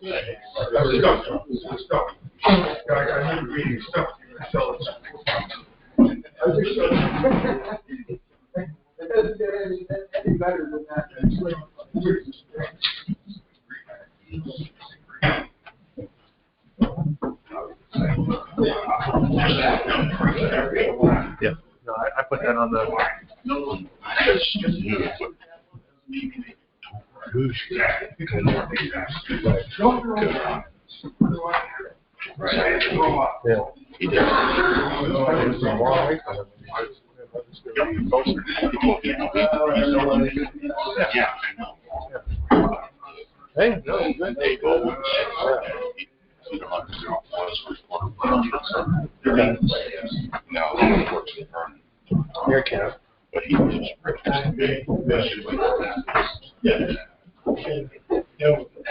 Stuff. I need reading stuff. So it doesn't get any better than that. Yeah. No, I put that on the. Yeah. He did. Yeah. Hey, no, good. They go. Now he works in Vernon. Here, Kev. But he lives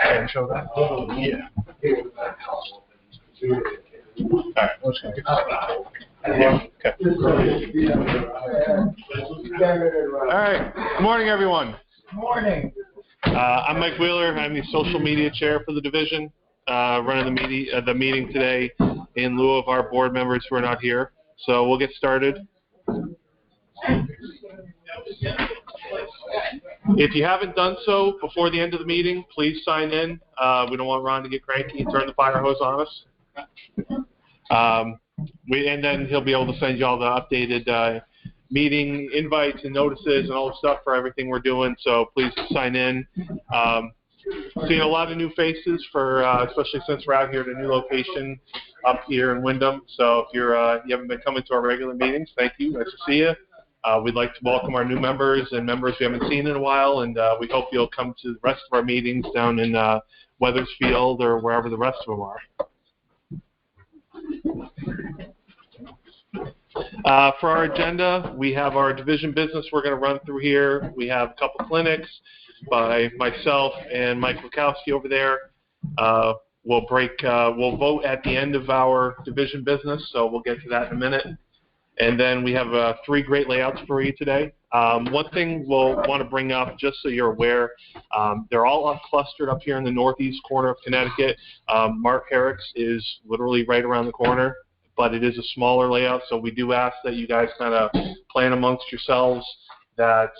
and show that? Yeah. All right, let's go get started. Okay. All right. Good morning, everyone. Good morning. I'm Mike Wheeler. I'm the social media chair for the division, running the meeting today in lieu of our board members who are not here. So we'll get started. If you haven't done so before the end of the meeting, please sign in. We don't want Ron to get cranky and turn the fire hose on us. And then he'll be able to send you all the updated meeting invites and notices and all the stuff for everything we're doing. So please sign in. Seeing a lot of new faces for, especially since we're out here at a new location up here in Windham. So if you haven't been coming to our regular meetings, thank you. Nice to see you. We'd like to welcome our new members and members we haven't seen in a while, and we hope you'll come to the rest of our meetings down in Weathersfield or wherever the rest of them are. For our agenda, we have our division business we're going to run through here. We have a couple clinics by myself and Mike Wlochowski over there. We'll vote at the end of our division business, so we'll get to that in a minute. And then we have 3 great layouts for you today. One thing we'll want to bring up, just so you're aware, they're all clustered up here in the northeast corner of Connecticut. Mark Herrick's is literally right around the corner, but it is a smaller layout, so we do ask that you guys kind of plan amongst yourselves that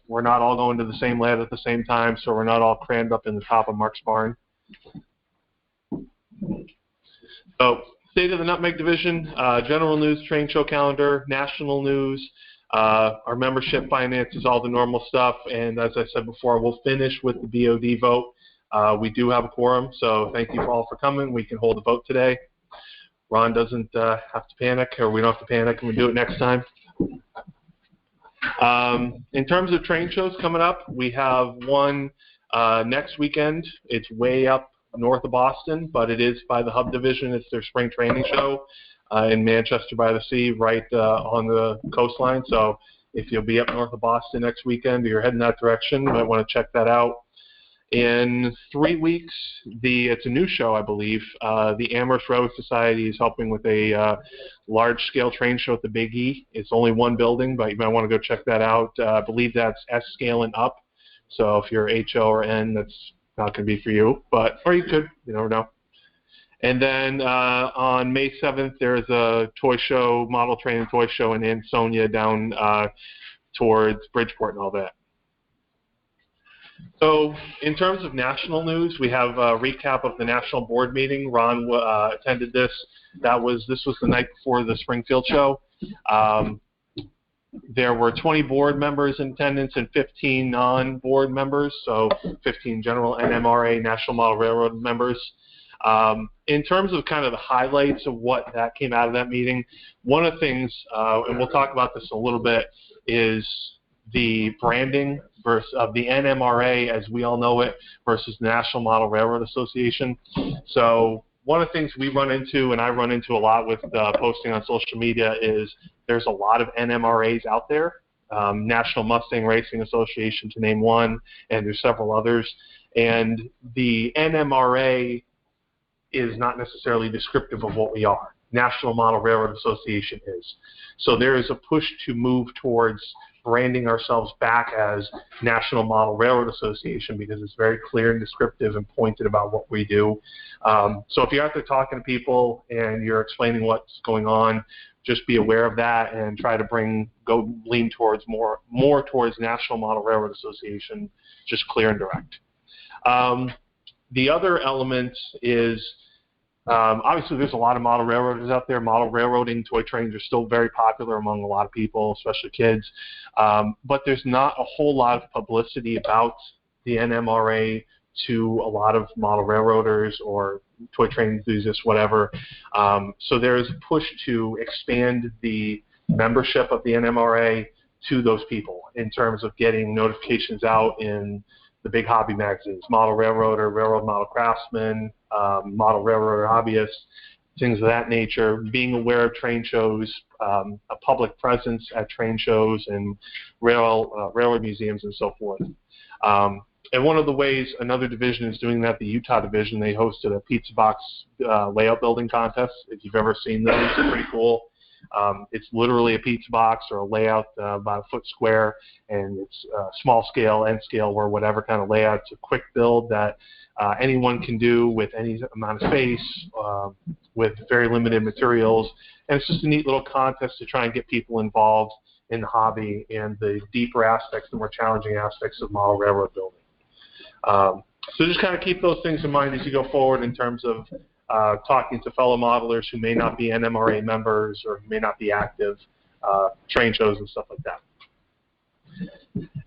we're not all going to the same layout at the same time, so we're not all crammed up in the top of Mark's barn. So, state of the Nutmeg division, general news, train show calendar, national news, our membership finances, all the normal stuff. And as I said before, we'll finish with the BOD vote. We do have a quorum, so thank you all for coming. We can hold a vote today. Ron doesn't have to panic, or we don't have to panic, and we do it next time. In terms of train shows coming up, we have one next weekend. It's way up north of Boston, but it is by the Hub Division. It's their spring training show in Manchester by the Sea, right on the coastline. So if you'll be up north of Boston next weekend or you're heading that direction, you might want to check that out. In 3 weeks, it's a new show, I believe. The Amherst Railroad Society is helping with a large-scale train show at the Big E. It's only one building, but you might want to go check that out. I believe that's S scale and up. So if you're HO or N, that's not going to be for you, or you could, you never know. And then on May 7th, there's a toy show, model train and toy show in Ansonia down towards Bridgeport and all that. So in terms of national news, we have a recap of the national board meeting. Ron attended this. This was the night before the Springfield show. There were 20 board members in attendance and 15 non-board members, so 15 general NMRA National Model Railroad members. In terms of kind of the highlights of what that came out of that meeting, one of the things, and we'll talk about this a little bit, is the branding of the NMRA as we all know it versus the National Model Railroad Association. So one of the things we run into, and I run into a lot with posting on social media, is there's a lot of NMRAs out there, National Mustang Racing Association to name one, and there's several others. And the NMRA is not necessarily descriptive of what we are. National Model Railroad Association is. So there is a push to move towards branding ourselves back as National Model Railroad Association because it's very clear and descriptive and pointed about what we do. So if you're out there talking to people and you're explaining what's going on, just be aware of that and try to lean towards more towards National Model Railroad Association, just clear and direct. The other element is obviously there's a lot of model railroaders out there. Model railroading toy trains are still very popular among a lot of people, especially kids. But there's not a whole lot of publicity about the NMRA to a lot of model railroaders or toy train enthusiasts, whatever. So there's a push to expand the membership of the NMRA to those people in terms of getting notifications out in the big hobby magazines, Model Railroader, Railroad Model Craftsman, Model Railroader Hobbyist, things of that nature, being aware of train shows, a public presence at train shows and railroad museums and so forth. And one of the ways another division is doing that, the Utah division, they hosted a pizza box layout building contest. If you've ever seen those, it's pretty cool. It's literally a pizza box or a layout about a foot square, and it's small scale, end scale, or whatever kind of layout. It's a quick build that anyone can do with any amount of space, with very limited materials. And it's just a neat little contest to try and get people involved in the hobby and the deeper aspects, the more challenging aspects of model railroad building. So just kind of keep those things in mind as you go forward in terms of talking to fellow modelers who may not be NMRA members or may not be active, train shows and stuff like that.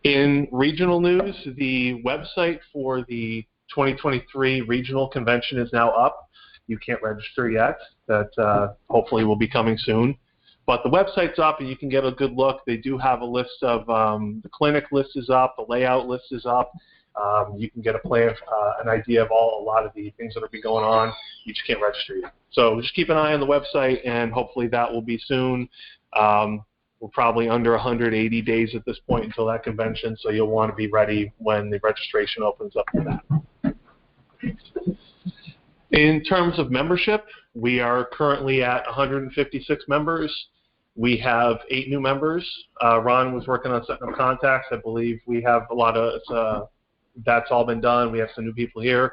In regional news, the website for the 2023 regional convention is now up. You can't register yet. That hopefully will be coming soon. But the website's up and you can get a good look. They do have a list of, the clinic list is up, the layout list is up. You can get an idea of a lot of the things that will be going on. You just can't register yet. So just keep an eye on the website, and hopefully that will be soon. We're probably under 180 days at this point until that convention, so you'll want to be ready when the registration opens up for that. In terms of membership, we are currently at 156 members. We have 8 new members. Ron was working on setting up contacts. I believe we have a lot of that's all been done. We have some new people here.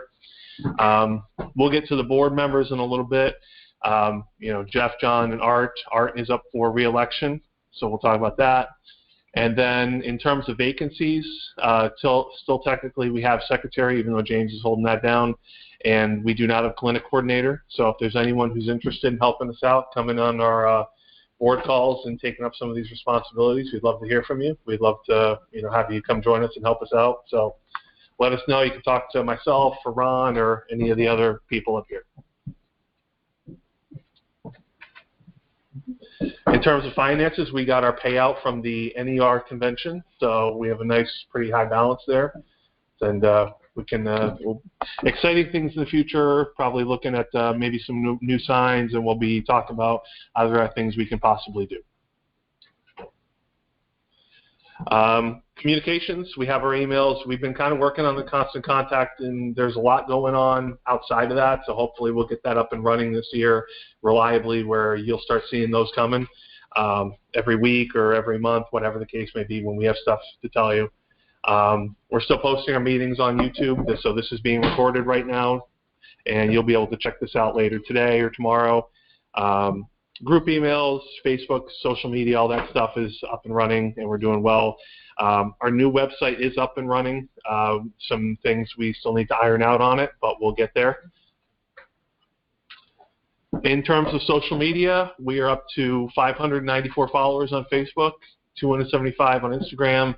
We'll get to the board members in a little bit. Jeff, John, and Art. Art is up for re-election, so we'll talk about that. And then in terms of vacancies, still technically we have secretary, even though James is holding that down, and we do not have clinic coordinator. So if there's anyone who's interested in helping us out, coming on our board calls and taking up some of these responsibilities, we'd love to hear from you. We'd love to have you come join us and help us out. So let us know. You can talk to myself or Ron or any of the other people up here. In terms of finances, we got our payout from the NER convention, so we have a nice, pretty high balance there. And we can, exciting things in the future, probably looking at maybe some new signs, and we'll be talking about other things we can possibly do. Communications, we have our emails. We've been kind of working on the constant contact, and there's a lot going on outside of that, so hopefully we'll get that up and running this year reliably where you'll start seeing those coming every week or every month, whatever the case may be when we have stuff to tell you. We're still posting our meetings on YouTube, so this is being recorded right now, and you'll be able to check this out later today or tomorrow. Group emails, Facebook, social media, all that stuff is up and running, and we're doing well. Our new website is up and running. Some things we still need to iron out on it, but we'll get there. In terms of social media, we are up to 594 followers on Facebook, 275 on Instagram,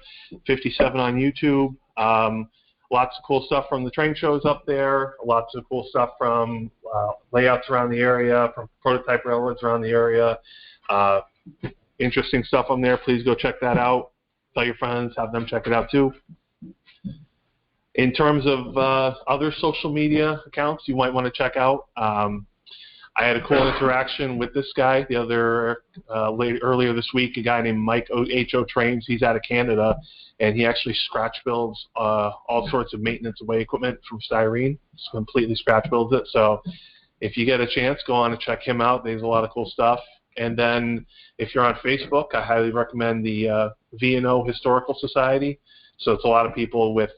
57 on YouTube. Lots of cool stuff from the train shows up there, lots of cool stuff from layouts around the area, from prototype railroads around the area. Interesting stuff on there. Please go check that out. Tell your friends, have them check it out too. In terms of other social media accounts you might want to check out, I had a cool interaction with this guy earlier this week, a guy named Mike H.O. Trains. He's out of Canada, and he actually scratch builds all sorts of maintenance away equipment from styrene. Just completely scratch builds it. So if you get a chance, go on and check him out. There's a lot of cool stuff. And then if you're on Facebook, I highly recommend the V&O Historical Society. So it's a lot of people with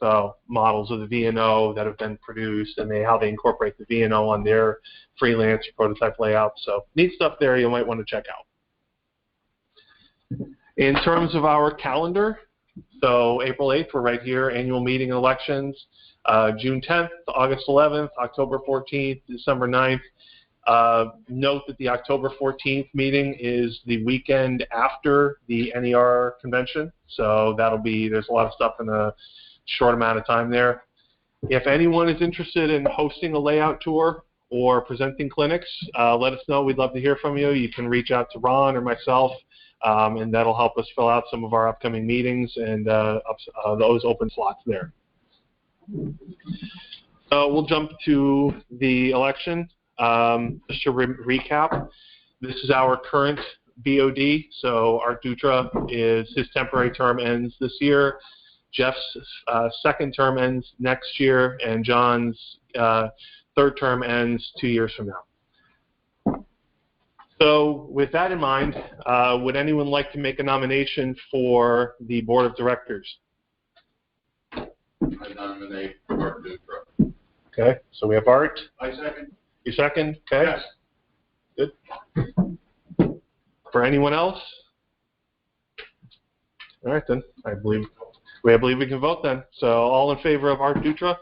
models of the V&O that have been produced and how they incorporate the V&O on their freelance prototype layout. So neat stuff there you might want to check out. In terms of our calendar, so April 8th, we're right here, annual meeting and elections. June 10th, August 11th, October 14th, December 9th. Note that the October 14th meeting is the weekend after the NER convention, so there's a lot of stuff in a short amount of time there. If anyone is interested in hosting a layout tour or presenting clinics, let us know. We'd love to hear from you. You can reach out to Ron or myself, and that'll help us fill out some of our upcoming meetings and those open slots there. So we'll jump to the election. Just to recap, this is our current BOD. So Art Dutra, his temporary term ends this year. Jeff's second term ends next year, and John's third term ends 2 years from now. So with that in mind, would anyone like to make a nomination for the board of directors? I nominate Art Dutra. Okay, so we have Art. I second. You second? Okay. Yes. Good. For anyone else? All right, then. I believe we can vote then. So all in favor of Art Dutra?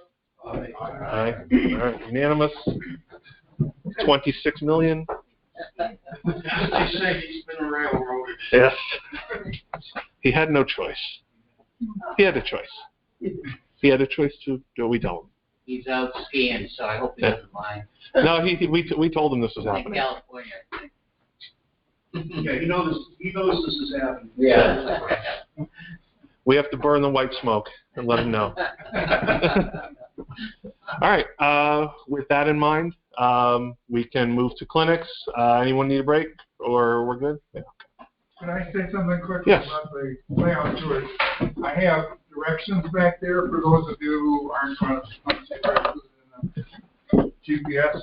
Aye. Aye. All right, unanimous. 26 million. They say he's been railroaded. Yes. He had no choice. He had a choice. He had a choice to do what we told him. He's out skiing, so I hope he doesn't mind. No, we told him this was happening. In California, I think. Yeah, he knows this is happening. Yeah. We have to burn the white smoke and let him know. All right. With that in mind, we can move to clinics. Anyone need a break, or we're good? Yeah. Can I say something quickly about the layout tours? I have directions back there for those of you who aren't going to see directions in the GPS.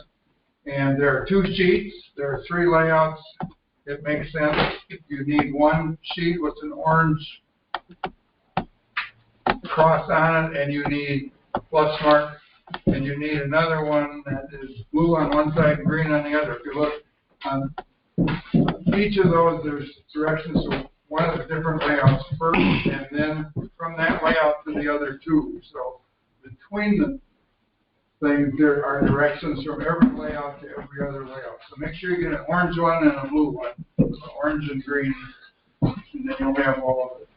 And there are 2 sheets. There are 3 layouts. It makes sense. You need one sheet with an orange cross on it, and you need a plus mark. And you need another one that is blue on one side and green on the other. If you look on each of those, there's directions to one of the different layouts first, and then from that layout to the other 2. So between the things, there are directions from every layout to every other layout. So make sure you get an orange one and a blue one, so orange and green, and then you'll have all of it.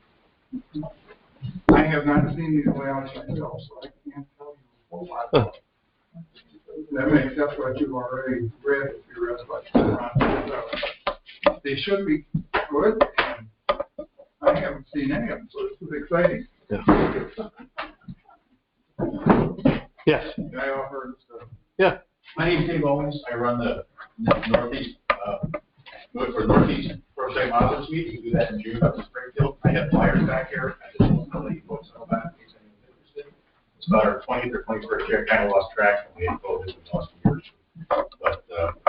I have not seen these layouts myself, so I can't tell you a whole lot about it. That makes up what you've already read if you read what they should be good, and I haven't seen any of them, so this is exciting. Yes. Can I offer stuff? Yeah. My name is Dave Owens. I run the Northeast, for Northeast Prototype Modelers Meet. You can do that in June up in Springfield. I have flyers back here. I just want to let you folks know about it in case anyone's interested. It's about our 20th or 21st year. I kind of lost track when we had COVID. We lost years. But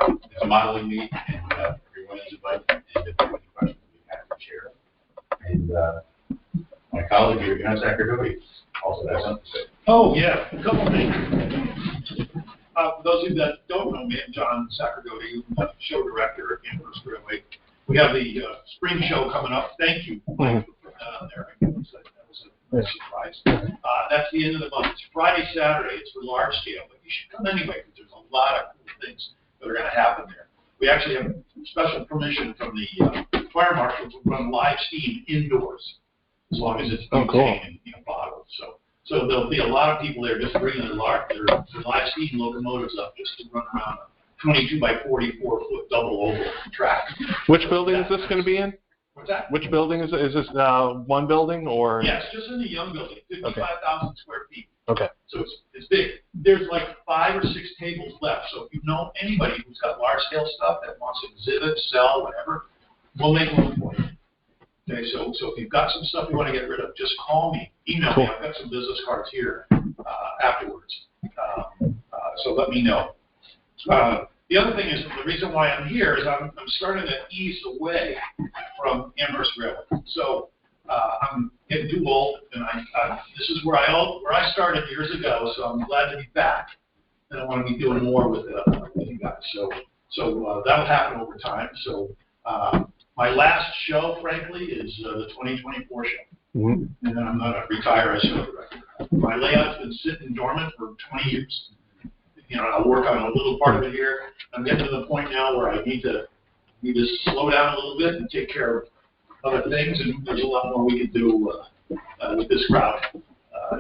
it's a modeling meet, and everyone is invited. And if you have any questions, we'd be happy to share. And my colleague here, Zach Cody, also has something to say. Oh, yeah, a couple things. For those of you that don't know me, I'm John Sacerdoti, show director at First Railway. We have the spring show coming up. Thank you, Mike, for putting that on there. That was a surprise. That's the end of the month. It's Friday, Saturday. It's for large scale, but you should come anyway because there's a lot of cool things that are going to happen there. We actually have special permission from the fire marshal to run live steam indoors, as long as it's butane and bottled. So there'll be a lot of people there just bringing their live steam locomotives up just to run around a 22 by 44 foot double oval track. Which building is this going to be in? What's that? Which building is it? Is this one building or? Yes, just in the young building, 55,000 square feet. Okay. So it's big. There's like 5 or 6 tables left. So if you know anybody who's got large scale stuff that wants to exhibit, sell, whatever, we'll make room for you. Okay, so if you've got some stuff you want to get rid of, just call me, email me. I've got some business cards here afterwards. So let me know. The other thing is, the reason why I'm here is I'm starting to ease away from Amherst Railway. So I'm getting too old, and this is where I started years ago. So I'm glad to be back, and I want to be doing more with you guys. So that'll happen over time. So my last show, frankly, is the 2024 show, and then I'm going to retire as show director. My layout's been sitting dormant for 20 years. I'll work on a little part of it here. I'm getting to the point now where I need to slow down a little bit and take care of other things, and there's a lot more we can do with this crowd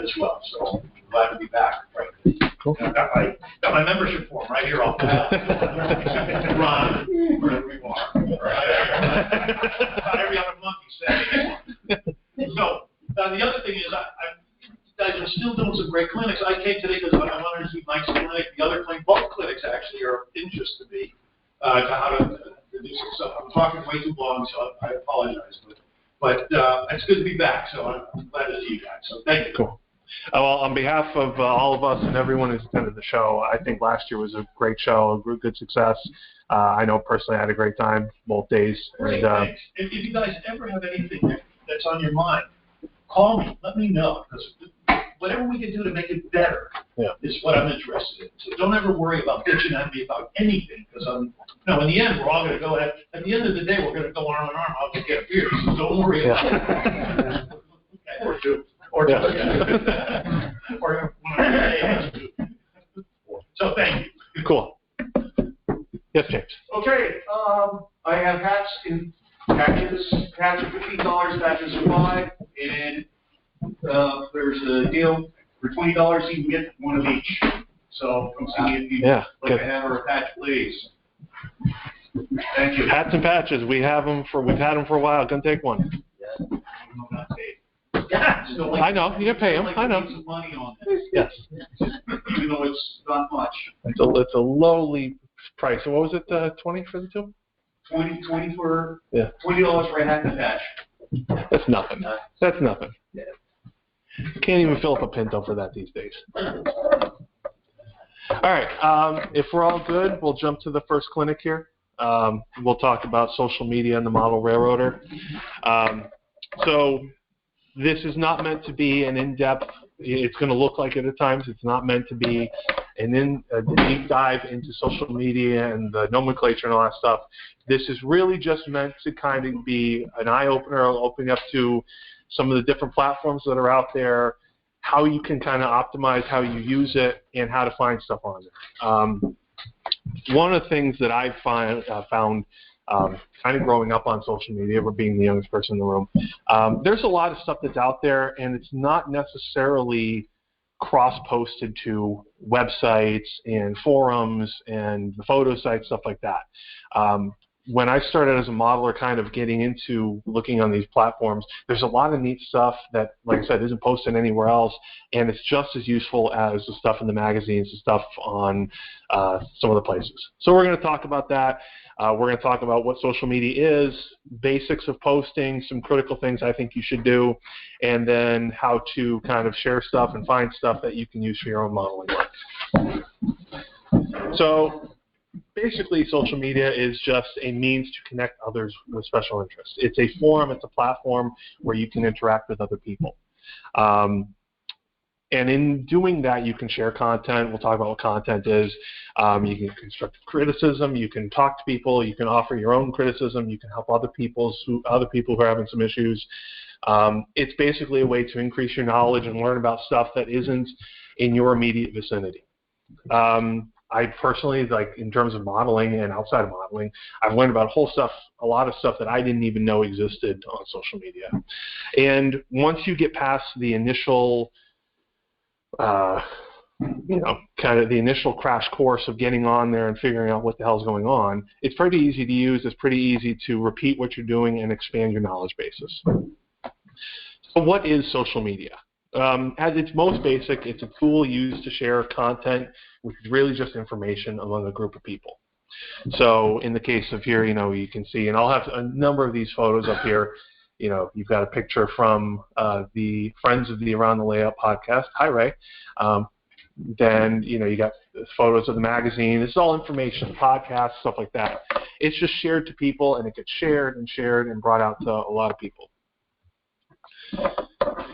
as well. So I'm glad to be back. Right. Cool. I've got my membership form right here. I'll Ron, wherever you are. About every other month you say. So the other thing is, guys are still doing some great clinics. I came today because I wanted to see Mike's clinic. The other clinic, both clinics actually are of interest to me to how to do some stuff. I'm talking way too long, so I apologize. But it's good to be back, so I'm glad to see you guys. So thank you. Cool. Well, on behalf of all of us and everyone who's attended the show, I think last year was a great show, a good success. I know personally I had a great time both days. Great, thanks. If you guys ever have anything that's on your mind, call me. Let me know, because whatever we can do to make it better is what I'm interested in. So don't ever worry about bitching at me about anything, because in the end, we're all going to go at the end of the day, we're going to go arm in arm out to get a beer. So don't worry about it. Or two. Or two. Or one of the days. So thank you. Cool. Yes, James. Okay, I have hats in packages. Hats are $15, patches are $5, and there's a deal for $20 you can get one of each. So come see me if you'd like a hat or a patch, please. Thank you. Hats and patches. We've had them for a while. Come take one. Yeah. I'm not paid. I know. You can pay them. I know. Some money on this. Yes. Even though it's not much. It's a lowly price. So what was it? 20 for the two? $20 for a hat and a patch. That's nothing. That's nothing. Yeah. You can't even fill up a Pinto for that these days. All right. If we're all good, we'll jump to the first clinic here. We'll talk about social media and the model railroader. So this is not meant to be an in-depth. It's going to look like it at times. It's not meant to be a deep dive into social media and the nomenclature and all that stuff. This is really just meant to kind of be an eye-opener, opening up to some of the different platforms that are out there, how you can kind of optimize how you use it, and how to find stuff on there. One of the things that I've found kind of growing up on social media, or being the youngest person in the room, there's a lot of stuff that's out there, and it's not necessarily cross-posted to websites and forums and the photo sites, stuff like that. When I started as a modeler, kind of getting into looking on these platforms, there's a lot of neat stuff that, like I said, isn't posted anywhere else, and it's just as useful as the stuff in the magazines, the stuff on some of the places. So we're going to talk about that. We're going to talk about what social media is, basics of posting, some critical things I think you should do, and then how to kind of share stuff and find stuff that you can use for your own modeling work. So basically, social media is just a means to connect others with special interests. It's a forum, it's a platform where you can interact with other people. And in doing that, you can share content. We'll talk about what content is. You can construct criticism. You can talk to people. You can offer your own criticism. You can help other people who are having some issues. It's basically a way to increase your knowledge and learn about stuff that isn't in your immediate vicinity. I personally, like in terms of modeling and outside of modeling, I've learned about a lot of stuff that I didn't even know existed on social media. And once you get past the initial kind of the initial crash course of getting on there and figuring out what the hell's going on, it's pretty easy to use. It's pretty easy to repeat what you're doing and expand your knowledge bases. So what is social media? At its most basic, it's a tool used to share content, which is really just information among a group of people. So in the case of here, you can see, and I'll have a number of these photos up here. You've got a picture from the Friends of the Around the Layout podcast. Hi, Ray. then, you got photos of the magazine. This is all information, podcasts, stuff like that. It's just shared to people, and it gets shared and brought out to a lot of people.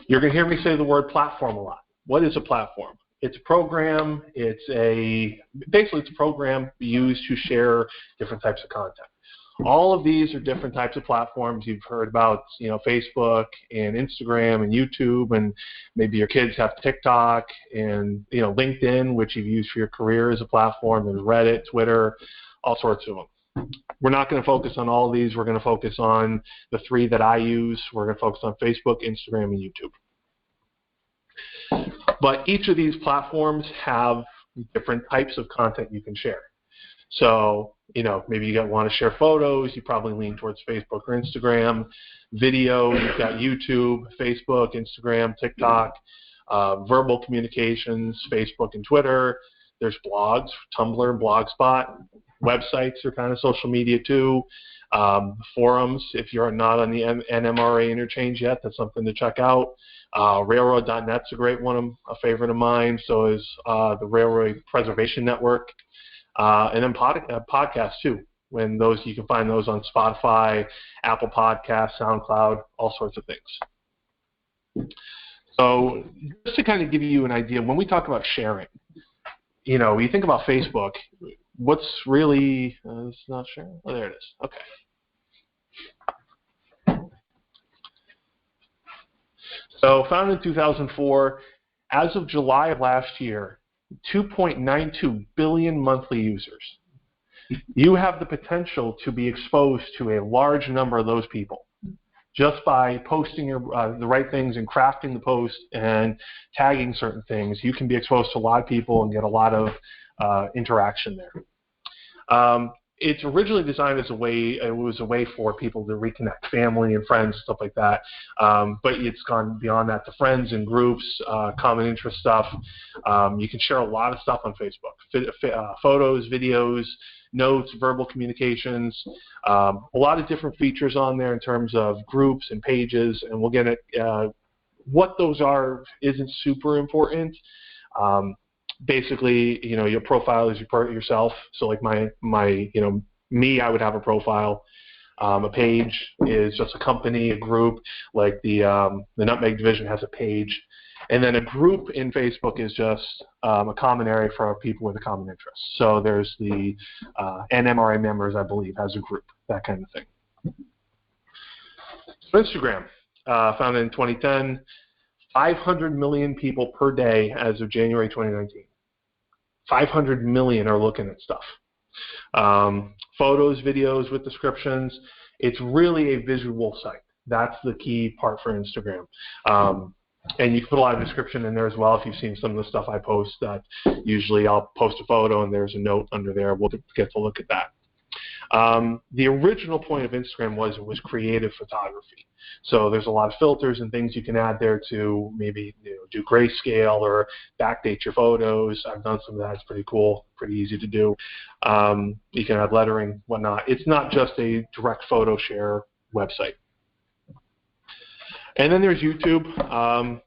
You're going to hear me say the word platform a lot. What is a platform? It's a program. Basically it's a program used to share different types of content. All of these are different types of platforms. You've heard about, Facebook and Instagram and YouTube, and maybe your kids have TikTok and, LinkedIn, which you've used for your career as a platform. There's Reddit, Twitter, all sorts of them. We're not going to focus on all of these. We're going to focus on the 3 that I use. We're going to focus on Facebook, Instagram, and YouTube. But each of these platforms have different types of content you can share. So, maybe you want to share photos, you probably lean towards Facebook or Instagram. Video, you've got YouTube, Facebook, Instagram, TikTok. Verbal communications, Facebook and Twitter. There's blogs, Tumblr, Blogspot. Websites are kind of social media too. Forums, if you're not on the NMRA interchange yet, that's something to check out. Railroad.net's a great one, a favorite of mine. So is the Railroad Preservation Network. And then podcasts too. You can find those on Spotify, Apple Podcasts, SoundCloud, all sorts of things. So just to kind of give you an idea, when we talk about sharing, you think about Facebook, what's really, it's not sharing? Oh, there it is. Okay. So founded in 2004, as of July of last year, 2.92 billion monthly users. You have the potential to be exposed to a large number of those people just by posting the right things and crafting the post and tagging certain things. You can be exposed to a lot of people and get a lot of interaction there. It's originally designed as a way for people to reconnect, family and friends, stuff like that. But it's gone beyond that to friends and groups, common interest stuff. You can share a lot of stuff on Facebook, photos, videos, notes, verbal communications, a lot of different features on there in terms of groups and pages, and we'll get at what those are isn't super important. Basically, your profile is yourself. So like me, I would have a profile. A page is just a company, a group, like the Nutmeg division has a page. And then a group in Facebook is just a common area for people with a common interest. So there's the NMRA members, I believe, has a group, that kind of thing. So Instagram, founded in 2010, 500 million people per day as of January 2019. 500 million are looking at stuff. Photos, videos with descriptions. It's really a visual site. That's the key part for Instagram. And you can put a lot of description in there as well. If you've seen some of the stuff I post, that usually I'll post a photo and there's a note under there. We'll get to look at that. The original point of Instagram was creative photography. So there's a lot of filters and things you can add there to maybe do grayscale or backdate your photos. I've done some of that. It's pretty cool, pretty easy to do. You can add lettering, whatnot. It's not just a direct photo share website. And then there's YouTube.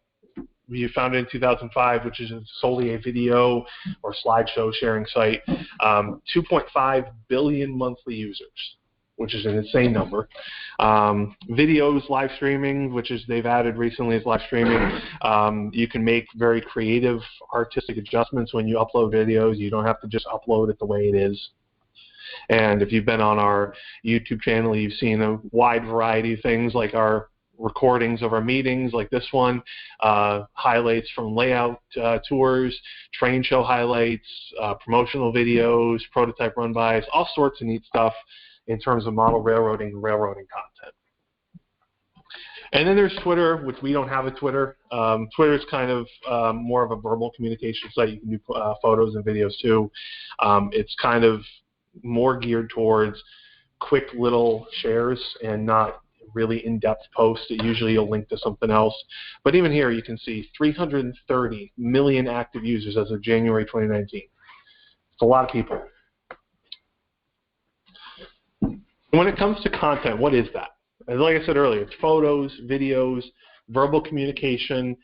We founded in 2005, which is solely a video or slideshow sharing site. 2.5 billion monthly users, which is an insane number. Videos, live streaming, which is they've added recently is live streaming. You can make very creative artistic adjustments when you upload videos. You don't have to just upload it the way it is. And if you've been on our YouTube channel, you've seen a wide variety of things like our recordings of our meetings like this one, highlights from layout tours, train show highlights, promotional videos, prototype run-bys, all sorts of neat stuff in terms of model railroading and railroading content. And then there's Twitter, which we don't have a Twitter. Twitter is kind of more of a verbal communication site. You can do photos and videos too. It's kind of more geared towards quick little shares and not really in-depth posts. Usually you'll link to something else. But even here you can see 330 million active users as of January 2019. It's a lot of people. When it comes to content, what is that? As like I said earlier, it's photos, videos, verbal communication.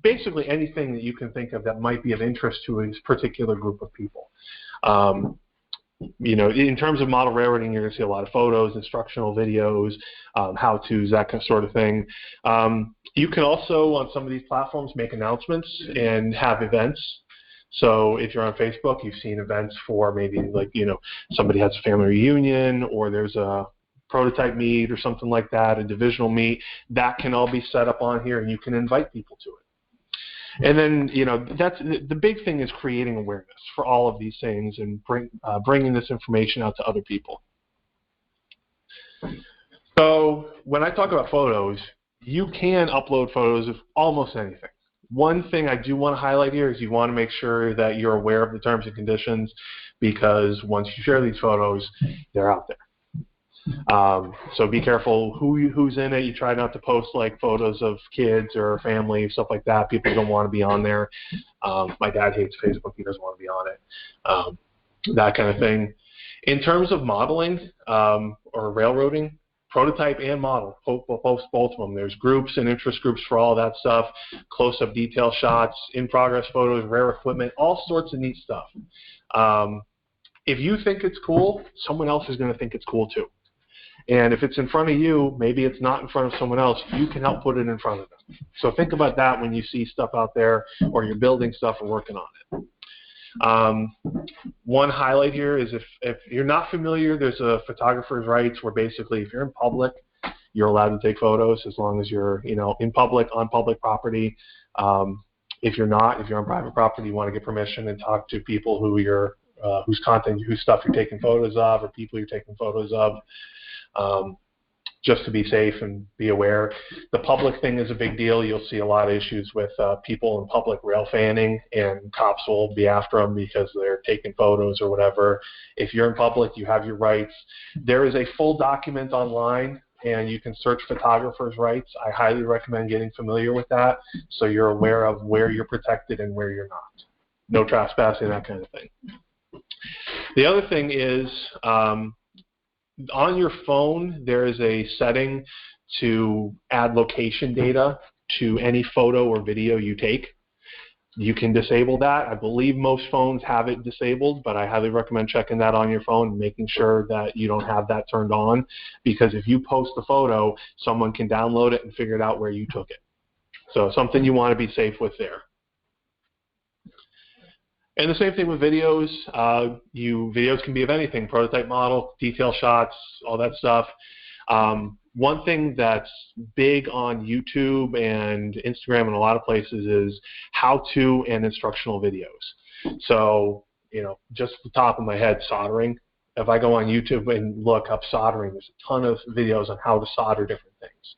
basically anything that you can think of that might be of interest to a particular group of people. You know, in terms of model railroading, you're going to see a lot of photos, instructional videos, how-tos, that kind of sort of thing. You can also, on some of these platforms, make announcements and have events. So if you're on Facebook, you've seen events for maybe like, you know, somebody has a family reunion or there's a prototype meet or something like that, a divisional meet. That can all be set up on here and you can invite people to it. And then, you know, that's the big thing is creating awareness for all of these things and bringing this information out to other people. So when I talk about photos, you can upload photos of almost anything. One thing I do want to highlight here is you want to make sure that you're aware of the terms and conditions, because once you share these photos, they're out there. So be careful who's in it. You try not to post like photos of kids or family, stuff like that. People don't want to be on there. My dad hates Facebook. He doesn't want to be on it. That kind of thing. In terms of modeling or railroading, prototype and model, post both of them. There's groups and interest groups for all that stuff, close-up detail shots, in-progress photos, rare equipment, all sorts of neat stuff. If you think it's cool, someone else is going to think it's cool too. And if it's in front of you, maybe it's not in front of someone else, you can help put it in front of them. So think about that when you see stuff out there or you're building stuff or working on it. One highlight here is if you're not familiar, there's a photographer's rights where basically if you're in public, you're allowed to take photos as long as you're, you know, in public, on public property. If you're not, if you're on private property, you want to get permission and talk to people who you're, whose stuff you're taking photos of or people you're taking photos of. Just to be safe and be aware. The public thing is a big deal. You'll see a lot of issues with people in public rail fanning, and cops will be after them because they're taking photos or whatever. If you're in public, you have your rights. There is a full document online, and you can search photographer's rights. I highly recommend getting familiar with that so you're aware of where you're protected and where you're not. No trespassing, that kind of thing. The other thing is, on your phone, there is a setting to add location data to any photo or video you take. You can disable that. I believe most phones have it disabled, but I highly recommend checking that on your phone and making sure that you don't have that turned on, because if you post the photo, someone can download it and figure out where you took it. So something you want to be safe with there. And the same thing with videos. Videos can be of anything, prototype, model, detail shots, all that stuff. One thing that's big on YouTube and Instagram and a lot of places is how-to and instructional videos. So, you know, just the top of my head, soldering. If I go on YouTube and look up soldering, there's a ton of videos on how to solder different things.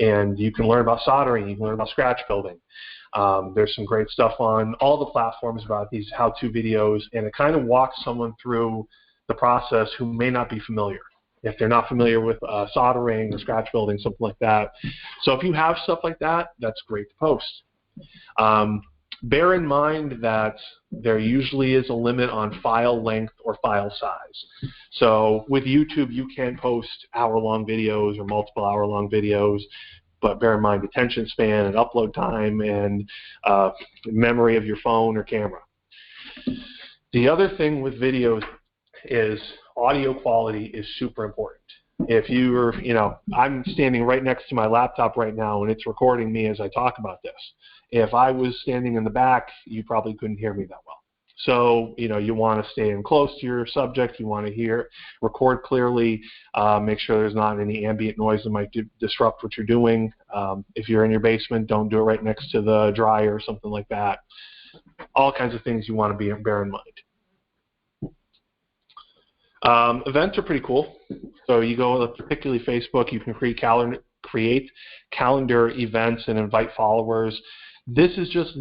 And you can learn about soldering, you can learn about scratch building. There's some great stuff on all the platforms about these how-to videos, and it kind of walks someone through the process who may not be familiar, if they're not familiar with soldering or scratch building, something like that. So if you have stuff like that, that's great to post. Bear in mind that there usually is a limit on file length or file size. So with YouTube, you can post hour-long videos or multiple hour-long videos, but bear in mind attention span and upload time and memory of your phone or camera. The other thing with videos is audio quality is super important. If you're, you know, I'm standing right next to my laptop right now and it's recording me as I talk about this. If I was standing in the back, you probably couldn't hear me that well. So, you know, you want to stay in close to your subject. You want to record clearly, make sure there's not any ambient noise that might disrupt what you're doing. If you're in your basement, don't do it right next to the dryer or something like that. All kinds of things you want to bear in mind. Events are pretty cool. So you go, particularly Facebook, you can create calendar events and invite followers. This is just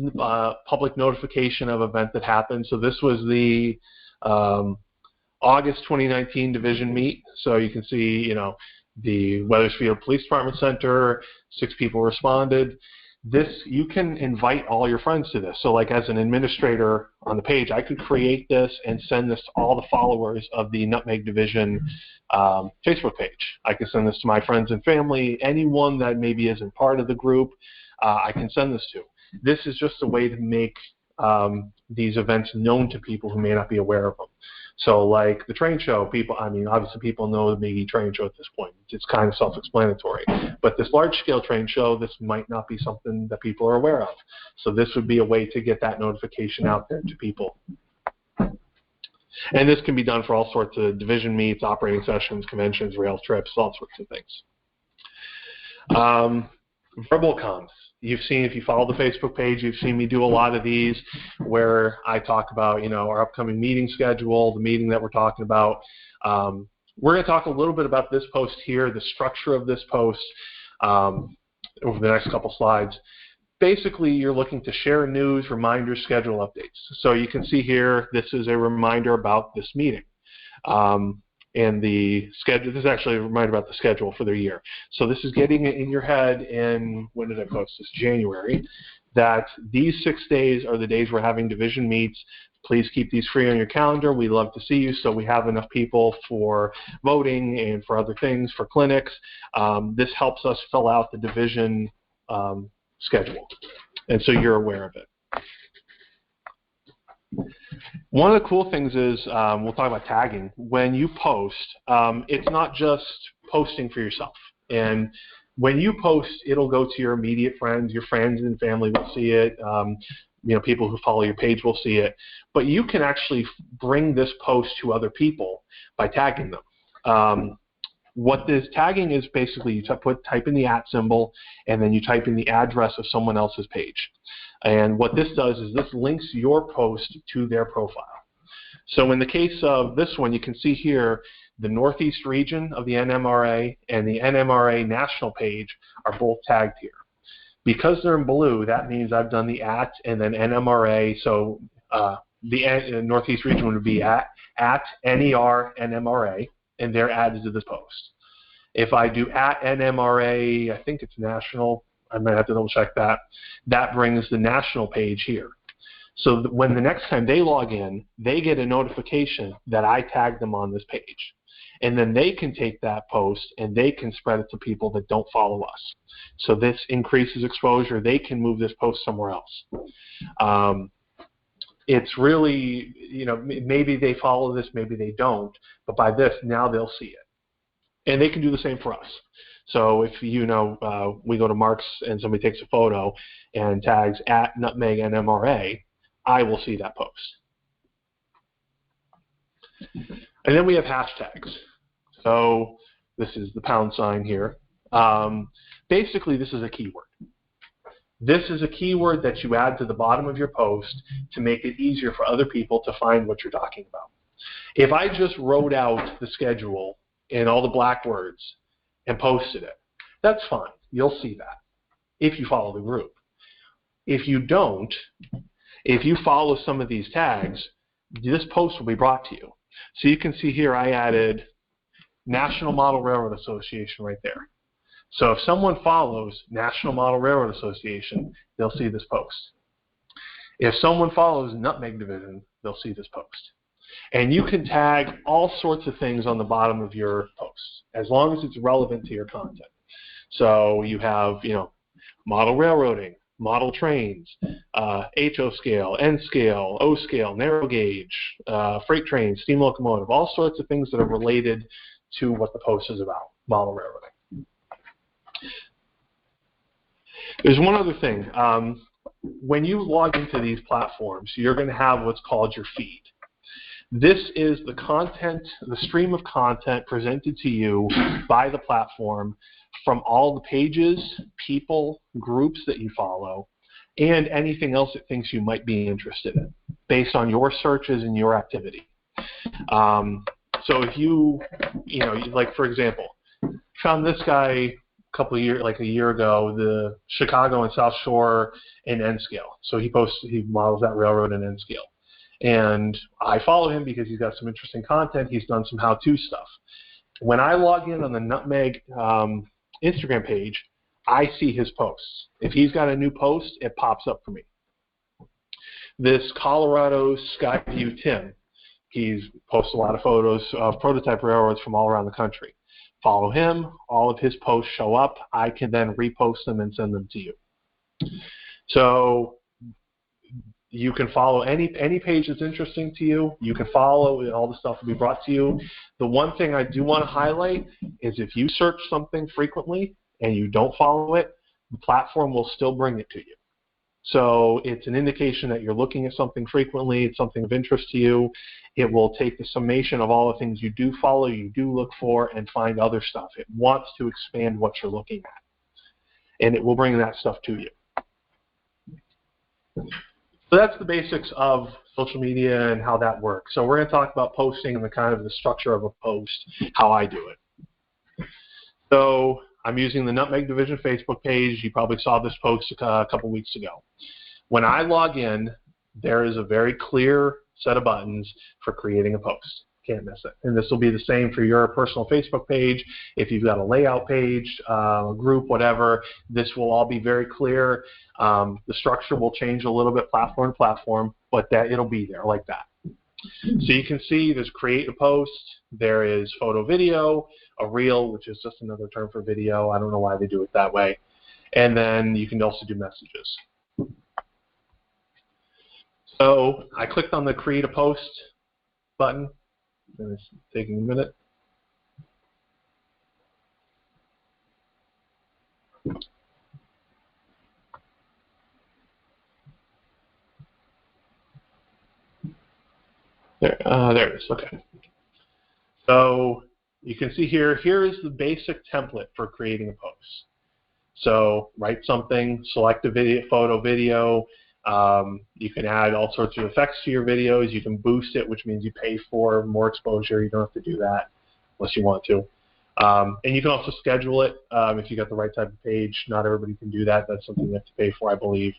public notification of event that happened. So this was the August 2019 division meet. So you can see, you know, the Wethersfield Police Department Center, 6 people responded. This, you can invite all your friends to this. So like as an administrator on the page, I could create this and send this to all the followers of the Nutmeg Division Facebook page. I could send this to my friends and family, anyone that maybe isn't part of the group, I can send this to. this is just a way to make these events known to people who may not be aware of them. So like the train show, obviously people know the Biggie train show at this point. It's kind of self-explanatory. But this large-scale train show, this might not be something that people are aware of. So this would be a way to get that notification out there to people. And this can be done for all sorts of division meets, operating sessions, conventions, rail trips, all sorts of things. Verbal comms. You've seen, if you follow the Facebook page, you've seen me do a lot of these where I talk about, our upcoming meeting schedule, the meeting that we're talking about. We're going to talk a little bit about this post here, the structure of this post over the next couple slides. Basically, you're looking to share news, reminders, schedule updates. So you can see here, this is a reminder about this meeting. And the schedule, this is actually a reminder about the schedule for the year. So this is getting it in your head in, when did I post this? January, that these 6 days are the days we're having division meets. Please keep these free on your calendar. We love to see you so we have enough people for voting and for other things, for clinics. This helps us fill out the division schedule. And so you're aware of it. One of the cool things is, we'll talk about tagging. When you post, it's not just posting for yourself. And when you post, it'll go to your immediate friends. Your friends and family will see it. People who follow your page will see it. But you can actually bring this post to other people by tagging them. What this tagging is, basically you type in the @ symbol, and then you type in the address of someone else's page. And what this does is this links your post to their profile. So in the case of this one, you can see here the Northeast region of the NMRA and the NMRA national page are both tagged here. Because they're in blue, that means I've done the @ and then NMRA. So the Northeast region would be at NER NMRA, and they're added to this post. If I do @ NMRA, I think it's national. I might have to double check that. That brings the national page here. So when the next time they log in, they get a notification that I tagged them on this page. And then they can take that post and they can spread it to people that don't follow us. So this increases exposure. They can move this post somewhere else. It's really, maybe they follow this, maybe they don't. But by this, now they'll see it. And they can do the same for us. So if we go to Mark's and somebody takes a photo and tags @ Nutmeg NMRA, I will see that post. And then we have hashtags. So this is the # here. Basically, this is a keyword. This is a keyword that you add to the bottom of your post to make it easier for other people to find what you're talking about. If I just wrote out the schedule in all the black words and posted it, that's fine. You'll see that if you follow the group. If you don't, if you follow some of these tags, this post will be brought to you. So you can see here I added National Model Railroad Association right there. So if someone follows National Model Railroad Association, they'll see this post. If someone follows Nutmeg Division, they'll see this post. And you can tag all sorts of things on the bottom of your posts, as long as it's relevant to your content. So you have, model railroading, model trains, HO scale, N scale, O scale, narrow gauge, freight trains, steam locomotive, all sorts of things that are related to what the post is about, model railroading. There's one other thing. When you log into these platforms, you're going to have what's called your feed. This is the content, the stream of content presented to you by the platform from all the pages, people, groups that you follow, and anything else it thinks you might be interested in, based on your searches and your activity. So if you, like for example, found this guy a year ago, the Chicago and South Shore in N scale. So he models that railroad in N scale. And I follow him because he's got some interesting content. He's done some how-to stuff. When I log in on the Nutmeg Instagram page, I see his posts. If he's got a new post, it pops up for me. This Colorado Skyview Tim, he's posted a lot of photos of prototype railroads from all around the country. Follow him. All of his posts show up. I can then repost them and send them to you. So you can follow any page that's interesting to you. You can follow, and all the stuff will be brought to you. The one thing I do want to highlight is if you search something frequently and you don't follow it, the platform will still bring it to you. So it's an indication that you're looking at something frequently, it's something of interest to you. It will take the summation of all the things you do follow, you do look for, and find other stuff. It wants to expand what you're looking at, and it will bring that stuff to you. So that's the basics of social media and how that works. So we're going to talk about posting and the kind of the structure of a post, how I do it. So I'm using the Nutmeg Division Facebook page. You probably saw this post a couple weeks ago. When I log in, there is a very clear set of buttons for creating a post. Can't miss it. And this will be the same for your personal Facebook page. If you've got a layout page, a group, whatever, this will all be very clear. The structure will change a little bit platform to platform, but that it'll be there like that. So you can see there's create a post, there is photo video, a reel, which is just another term for video. I don't know why they do it that way. And then you can also do messages. So I clicked on the create a post button, and it's taking a minute. There it is, okay. So you can see here is the basic template for creating a post. So write something, select a video, photo, video. You can add all sorts of effects to your videos. You can boost it, which means you pay for more exposure. You don't have to do that unless you want to. And you can also schedule it if you got the right type of page. Not everybody can do that. That's something you have to pay for, I believe.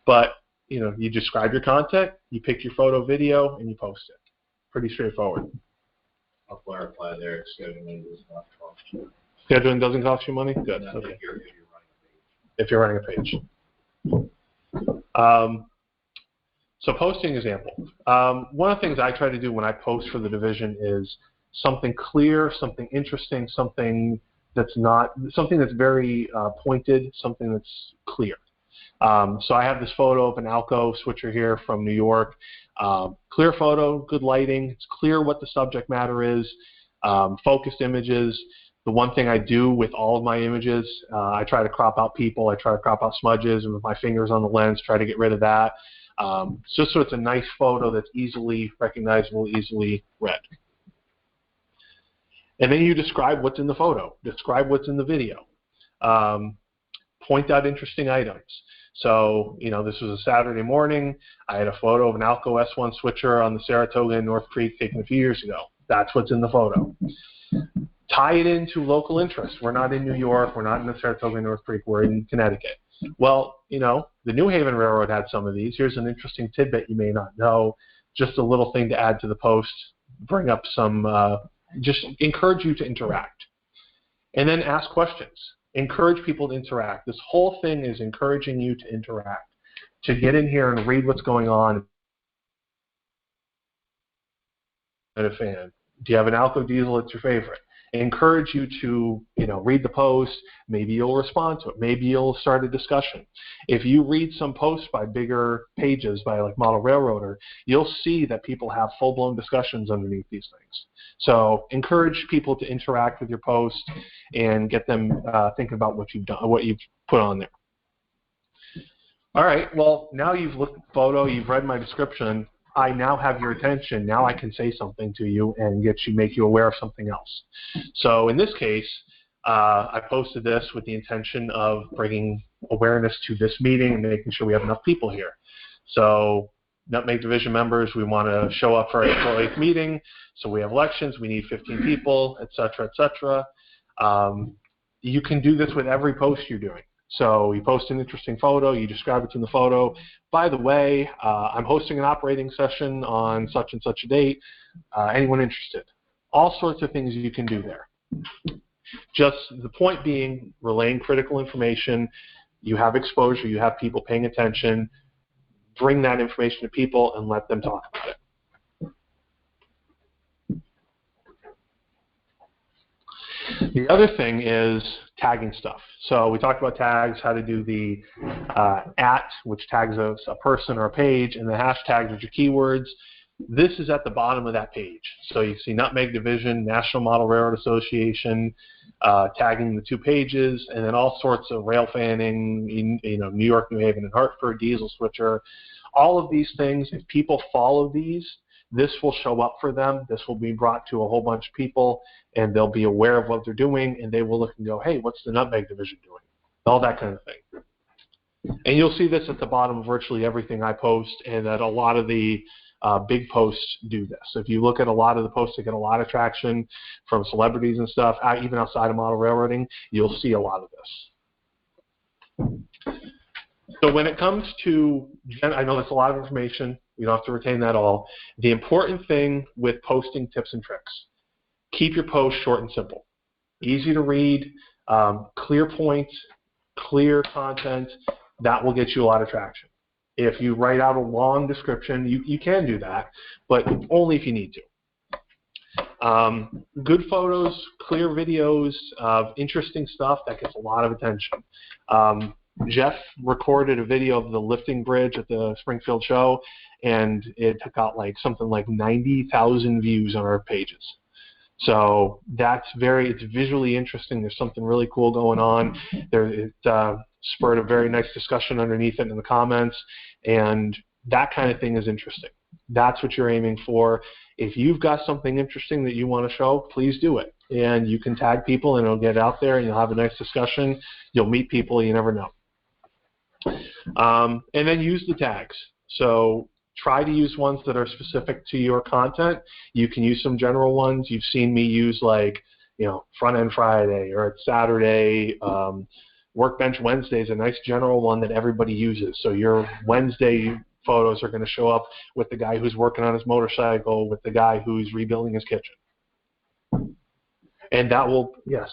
But you know, you describe your content, you pick your photo, video, and you post it. Pretty straightforward. I'll clarify there, scheduling does not cost you. Scheduling doesn't cost you money? Good. No, Okay. if you're running a page. If you're running a page. So posting example. One of the things I try to do when I post for the division is something clear, something interesting, something that's very pointed, something that's clear. So I have this photo of an Alco switcher here from New York. Clear photo, good lighting. It's clear what the subject matter is. Focused images. The one thing I do with all of my images, I try to crop out people. I try to crop out smudges, and with my fingers on the lens, try to get rid of that. Just so it's a nice photo that's easily recognizable, easily read. And then you describe what's in the photo. Describe what's in the video. Point out interesting items. So, you know, this was a Saturday morning. I had a photo of an Alco S1 switcher on the Saratoga in North Creek taken a few years ago. That's what's in the photo. Tie it into local interest. We're not in New York. We're not in the Saratoga in North Creek. We're in Connecticut. Well, you know, the New Haven Railroad had some of these. Here's an interesting tidbit you may not know. Just a little thing to add to the post. Bring up some, just encourage you to interact. And then ask questions. Encourage people to interact. This whole thing is encouraging you to interact, to get in here and read what's going on. A fan. Do you have an Alco diesel that's your favorite? Encourage you to, you know, read the post. Maybe you'll respond to it. Maybe you'll start a discussion. If you read some posts by bigger pages, by like Model Railroader, you'll see that people have full-blown discussions underneath these things. So encourage people to interact with your post and get them thinking about what you've done, what you've put on there. All right. Well, now you've looked at the photo, you've read my description. I now have your attention. Now I can say something to you and make you aware of something else. So in this case, I posted this with the intention of bringing awareness to this meeting and making sure we have enough people here. So Nutmeg Division members, we want to show up for our April 8th meeting. So we have elections. We need 15 people, et cetera, et cetera. You can do this with every post you're doing. So you post an interesting photo, you describe it in the photo. By the way, I'm hosting an operating session on such and such a date. Anyone interested? All sorts of things you can do there. Just the point being, relaying critical information. You have exposure, you have people paying attention. Bring that information to people and let them talk about it. The other thing is tagging stuff. So we talked about tags, how to do the which tags a person or a page, and the hashtags, which are keywords. This is at the bottom of that page. So you see Nutmeg Division, National Model Railroad Association, tagging the 2 pages, and then all sorts of rail fanning, New York, New Haven, and Hartford, diesel switcher. All of these things, if people follow these, this will show up for them. This will be brought to a whole bunch of people, and they'll be aware of what they're doing, and they will look and go, hey, what's the Nutmeg Division doing? All that kind of thing. And you'll see this at the bottom of virtually everything I post, and that a lot of the big posts do this. If you look at a lot of the posts that get a lot of traction from celebrities and stuff, even outside of model railroading, you'll see a lot of this. So when it comes to, I know that's a lot of information. You don't have to retain that all. The important thing with posting tips and tricks, keep your post short and simple. Easy to read, clear points, clear content. That will get you a lot of traction. If you write out a long description, you can do that, but only if you need to. Good photos, clear videos of interesting stuff, that gets a lot of attention. Jeff recorded a video of the lifting bridge at the Springfield show, and it got something like 90,000 views on our pages. So it's visually interesting. There's something really cool going on. It spurred a very nice discussion underneath it in the comments, and that kind of thing is interesting. That's what you're aiming for. If you've got something interesting that you want to show, please do it. And you can tag people, and it'll get out there, and you'll have a nice discussion. You'll meet people, you never know. And then use the tags. So try to use ones that are specific to your content. You can use some general ones. You've seen me use Front End Friday, or it's Saturday. Workbench Wednesday is a nice general one that everybody uses. So your Wednesday photos are going to show up with the guy who's working on his motorcycle, with the guy who's rebuilding his kitchen. And that will, yes.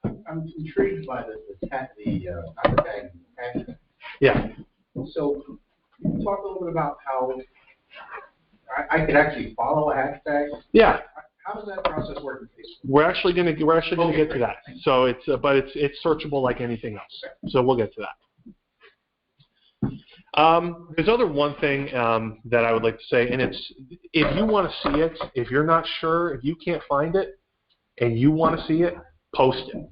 I'm intrigued by the tag. Yeah. So can you talk a little bit about how I could actually follow a hashtag? Yeah. How does that process work in Facebook? We're actually going to get to that. So it's searchable like anything else. So we'll get to that. There's one thing that I would like to say, and it's, if you want to see it, if you're not sure, if you can't find it, and you want to see it, post it.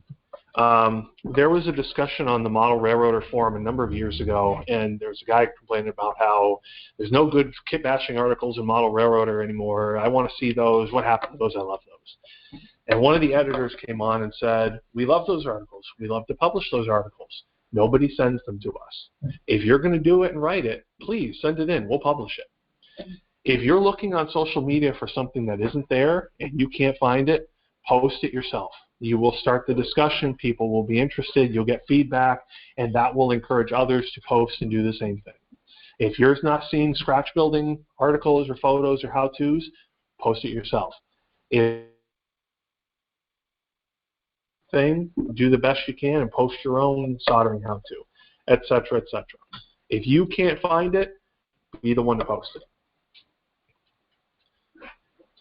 There was a discussion on the Model Railroader forum a number of years ago, and there's a guy complaining about how there's no good kit bashing articles in Model Railroader anymore. I want to see those. What happened to those? I love those. And one of the editors came on and said, we love those articles. We love to publish those articles. Nobody sends them to us. If you're going to do it and write it, please send it in. We'll publish it. If you're looking on social media for something that isn't there and you can't find it, post it yourself. You will start the discussion, people will be interested, you'll get feedback, and that will encourage others to post and do the same thing. If you're not seeing scratch building articles or photos or how-tos, post it yourself. Do the best you can and post your own soldering how-to, etc., etc. If you can't find it, be the one to post it.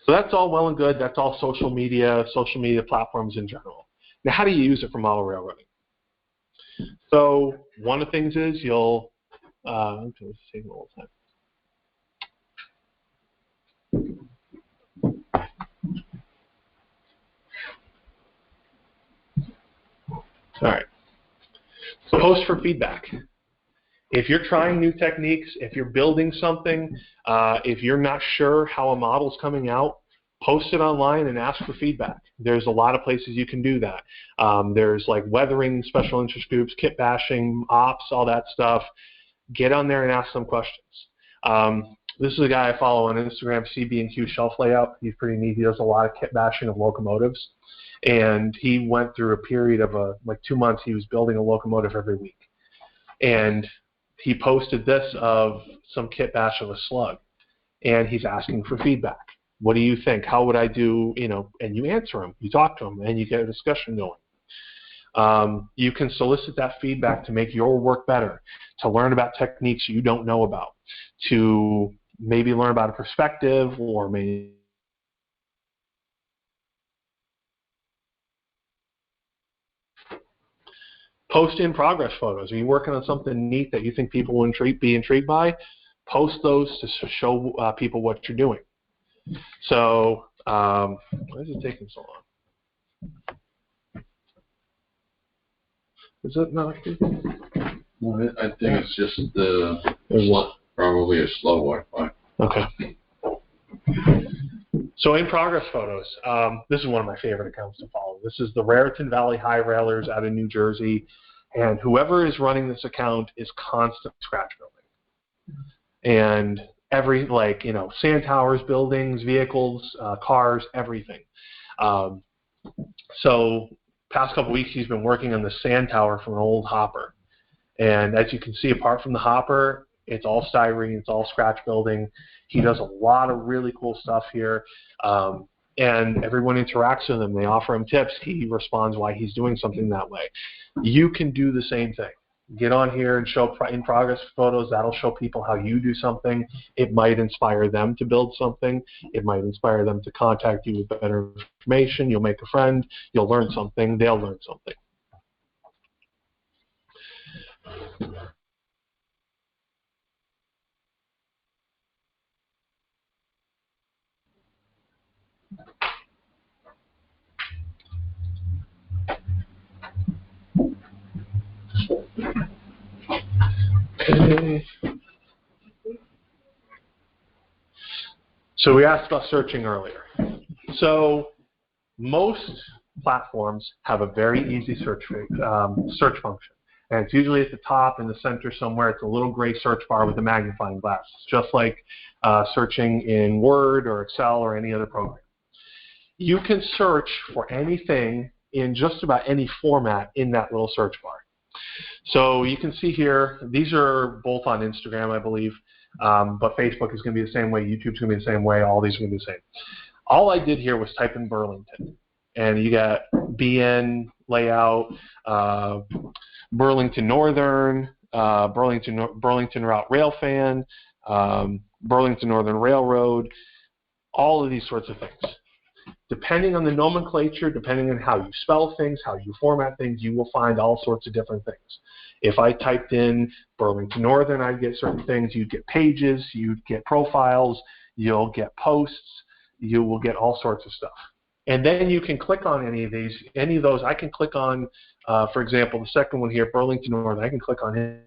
So that's all well and good. That's all social media platforms in general. Now, how do you use it for model railroading? So one of the things is you'll I'm going to save a little time. All right. So post for feedback. If you're trying new techniques, if you're building something, if you're not sure how a model's coming out, post it online and ask for feedback. There's a lot of places you can do that. There's like weathering, special interest groups, kit bashing, ops, all that stuff. Get on there and ask some questions. This is a guy I follow on Instagram, CB&Q Shelf Layout. He's pretty neat. He does a lot of kit bashing of locomotives. And he went through a period of like 2 months. He was building a locomotive every week. And he posted this of some kit bash of a slug. And he's asking for feedback. What do you think? How would I do, and you answer him, you talk to him, and you get a discussion going. You can solicit that feedback to make your work better, to learn about techniques you don't know about, to maybe learn about a perspective, or maybe Post in progress photos. Are you working on something neat that you think people will be intrigued by? Post those to show people what you're doing. So why is it taking so long? Is it not? Well, I think it's just probably a slow Wi-Fi. Okay. So in progress photos, this is one of my favorite accounts to follow. This is the Raritan Valley High Railers out of New Jersey, and whoever is running this account is constant scratch building. And every, like, you know, sand towers, buildings, vehicles, cars, everything. So past couple weeks he's been working on the sand tower from an old hopper. And as you can see, apart from the hopper, it's all styrene, it's all scratch building. He does a lot of really cool stuff here. And everyone interacts with him. They offer him tips. He responds why he's doing something that way. You can do the same thing. Get on here and show in progress photos. That'll show people how you do something. It might inspire them to build something. It might inspire them to contact you with better information. You'll make a friend. You'll learn something. They'll learn something. Okay. So we asked about searching earlier. So most platforms have a very easy search function. And it's usually at the top in the center somewhere. It's a little gray search bar with a magnifying glass, just like searching in Word or Excel or any other program. You can search for anything in just about any format in that little search bar. So you can see here, these are both on Instagram, I believe, but Facebook is going to be the same way, YouTube's going to be the same way, all these are going to be the same. All I did here was type in Burlington, and you got BN layout, Burlington Northern, Burlington Route Railfan, Burlington Northern Railroad, all of these sorts of things. Depending on the nomenclature, depending on how you spell things, how you format things, you will find all sorts of different things. If I typed in Burlington Northern, I'd get certain things. You'd get pages, you'd get profiles, you'll get posts, you will get all sorts of stuff. And then you can click on any of those. I can click on, for example, the second one here, Burlington Northern. I can click on it.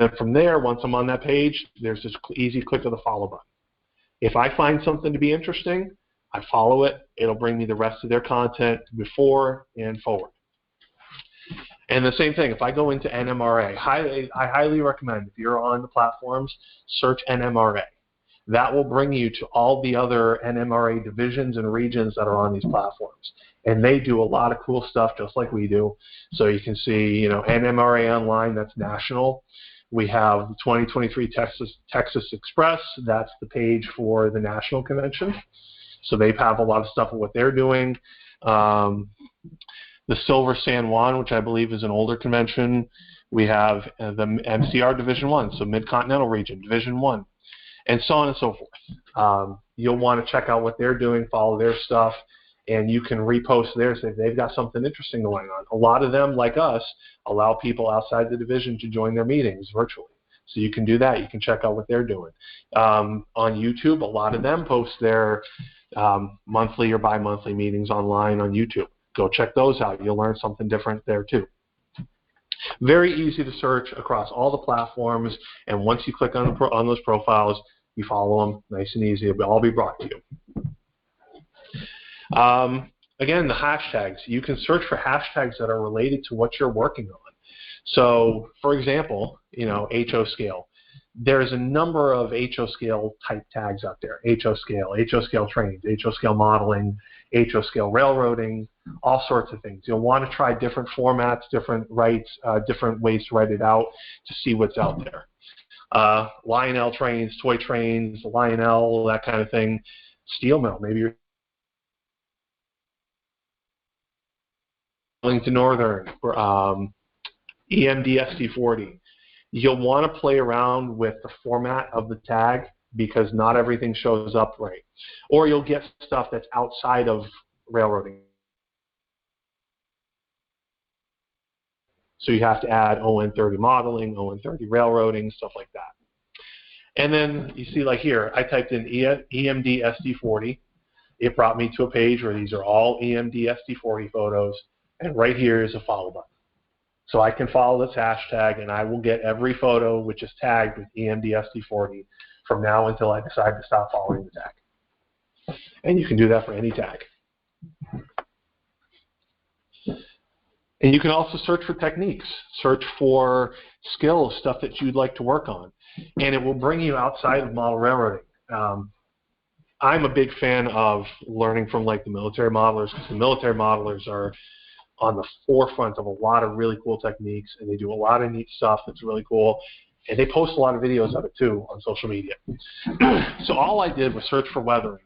And from there, once I'm on that page, there's this easy click of the follow button. If I find something to be interesting, I follow it. It'll bring me the rest of their content before and forward. And the same thing, if I go into NMRA, I highly recommend, if you're on the platforms, search NMRA. That will bring you to all the other NMRA divisions and regions that are on these platforms. And they do a lot of cool stuff just like we do. So you can see, you know, NMRA Online, that's national. We have the 2023 Texas Express. That's the page for the national convention. So they have a lot of stuff of what they're doing. The Silver San Juan, which I believe is an older convention. We have the MCR Division 1, so Mid-Continental Region, Division 1, and so on and so forth. You'll want to check out what they're doing, follow their stuff, and you can repost theirs if they've got something interesting going on. A lot of them, like us, allow people outside the division to join their meetings virtually. So you can do that. You can check out what they're doing. On YouTube, a lot of them post their monthly or bi-monthly meetings online on YouTube. Go check those out. You'll learn something different there too. Very easy to search across all the platforms, and once you click on those profiles, you follow them, nice and easy. It'll all be brought to you. Again, the hashtags. You can search for hashtags that are related to what you're working on. So, for example, you know, HO scale. There's a number of HO scale type tags out there. HO scale trains, HO scale modeling, HO scale railroading, all sorts of things. You'll want to try different formats, different different ways to write it out to see what's out there. Lionel trains, toy trains, Lionel, that kind of thing. Steel mill, maybe you're Burlington Northern, EMD-ST40. You'll want to play around with the format of the tag because not everything shows up right. Or you'll get stuff that's outside of railroading. So you have to add ON30 modeling, ON30 railroading, stuff like that. And then you see like here, I typed in EMD SD40. It brought me to a page where these are all EMD SD40 photos. And right here is a follow button. So I can follow this hashtag and I will get every photo which is tagged with EMD SD40 from now until I decide to stop following the tag. And you can do that for any tag. And you can also search for techniques, search for skills, stuff that you'd like to work on, and it will bring you outside of model railroading. I'm a big fan of learning from like the military modelers, because the military modelers are on the forefront of a lot of really cool techniques, and they do a lot of neat stuff that's really cool, and they post a lot of videos of it too on social media. So all I did was search for weathering,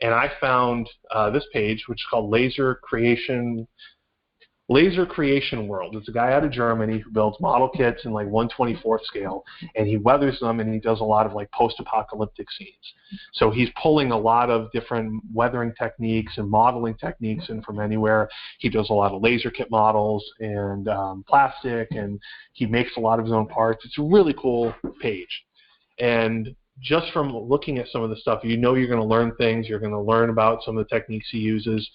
and I found this page, which is called Laser Creation World. It's a guy out of Germany who builds model kits in like 1/24th scale, and he weathers them, and he does a lot of like post-apocalyptic scenes. So he's pulling a lot of different weathering techniques and modeling techniques in from anywhere. He does a lot of laser kit models and plastic, and he makes a lot of his own parts. It's a really cool page. And just from looking at some of the stuff, you know you're going to learn things. You're going to learn about some of the techniques he uses.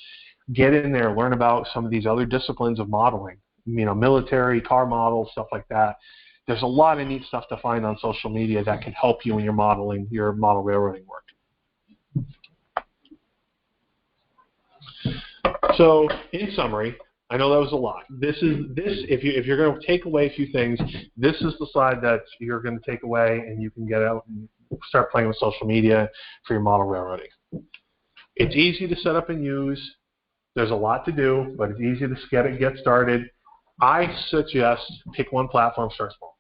Get in there, learn about some of these other disciplines of modeling, you know, military, car models, stuff like that. There's a lot of neat stuff to find on social media that can help you when you're modeling your model railroading work. So, in summary, I know that was a lot. If you're going to take away a few things, this is the slide that you're going to take away, and you can get out and start playing with social media for your model railroading. It's easy to set up and use. There's a lot to do, but it's easy to get started. I suggest pick one platform, start small.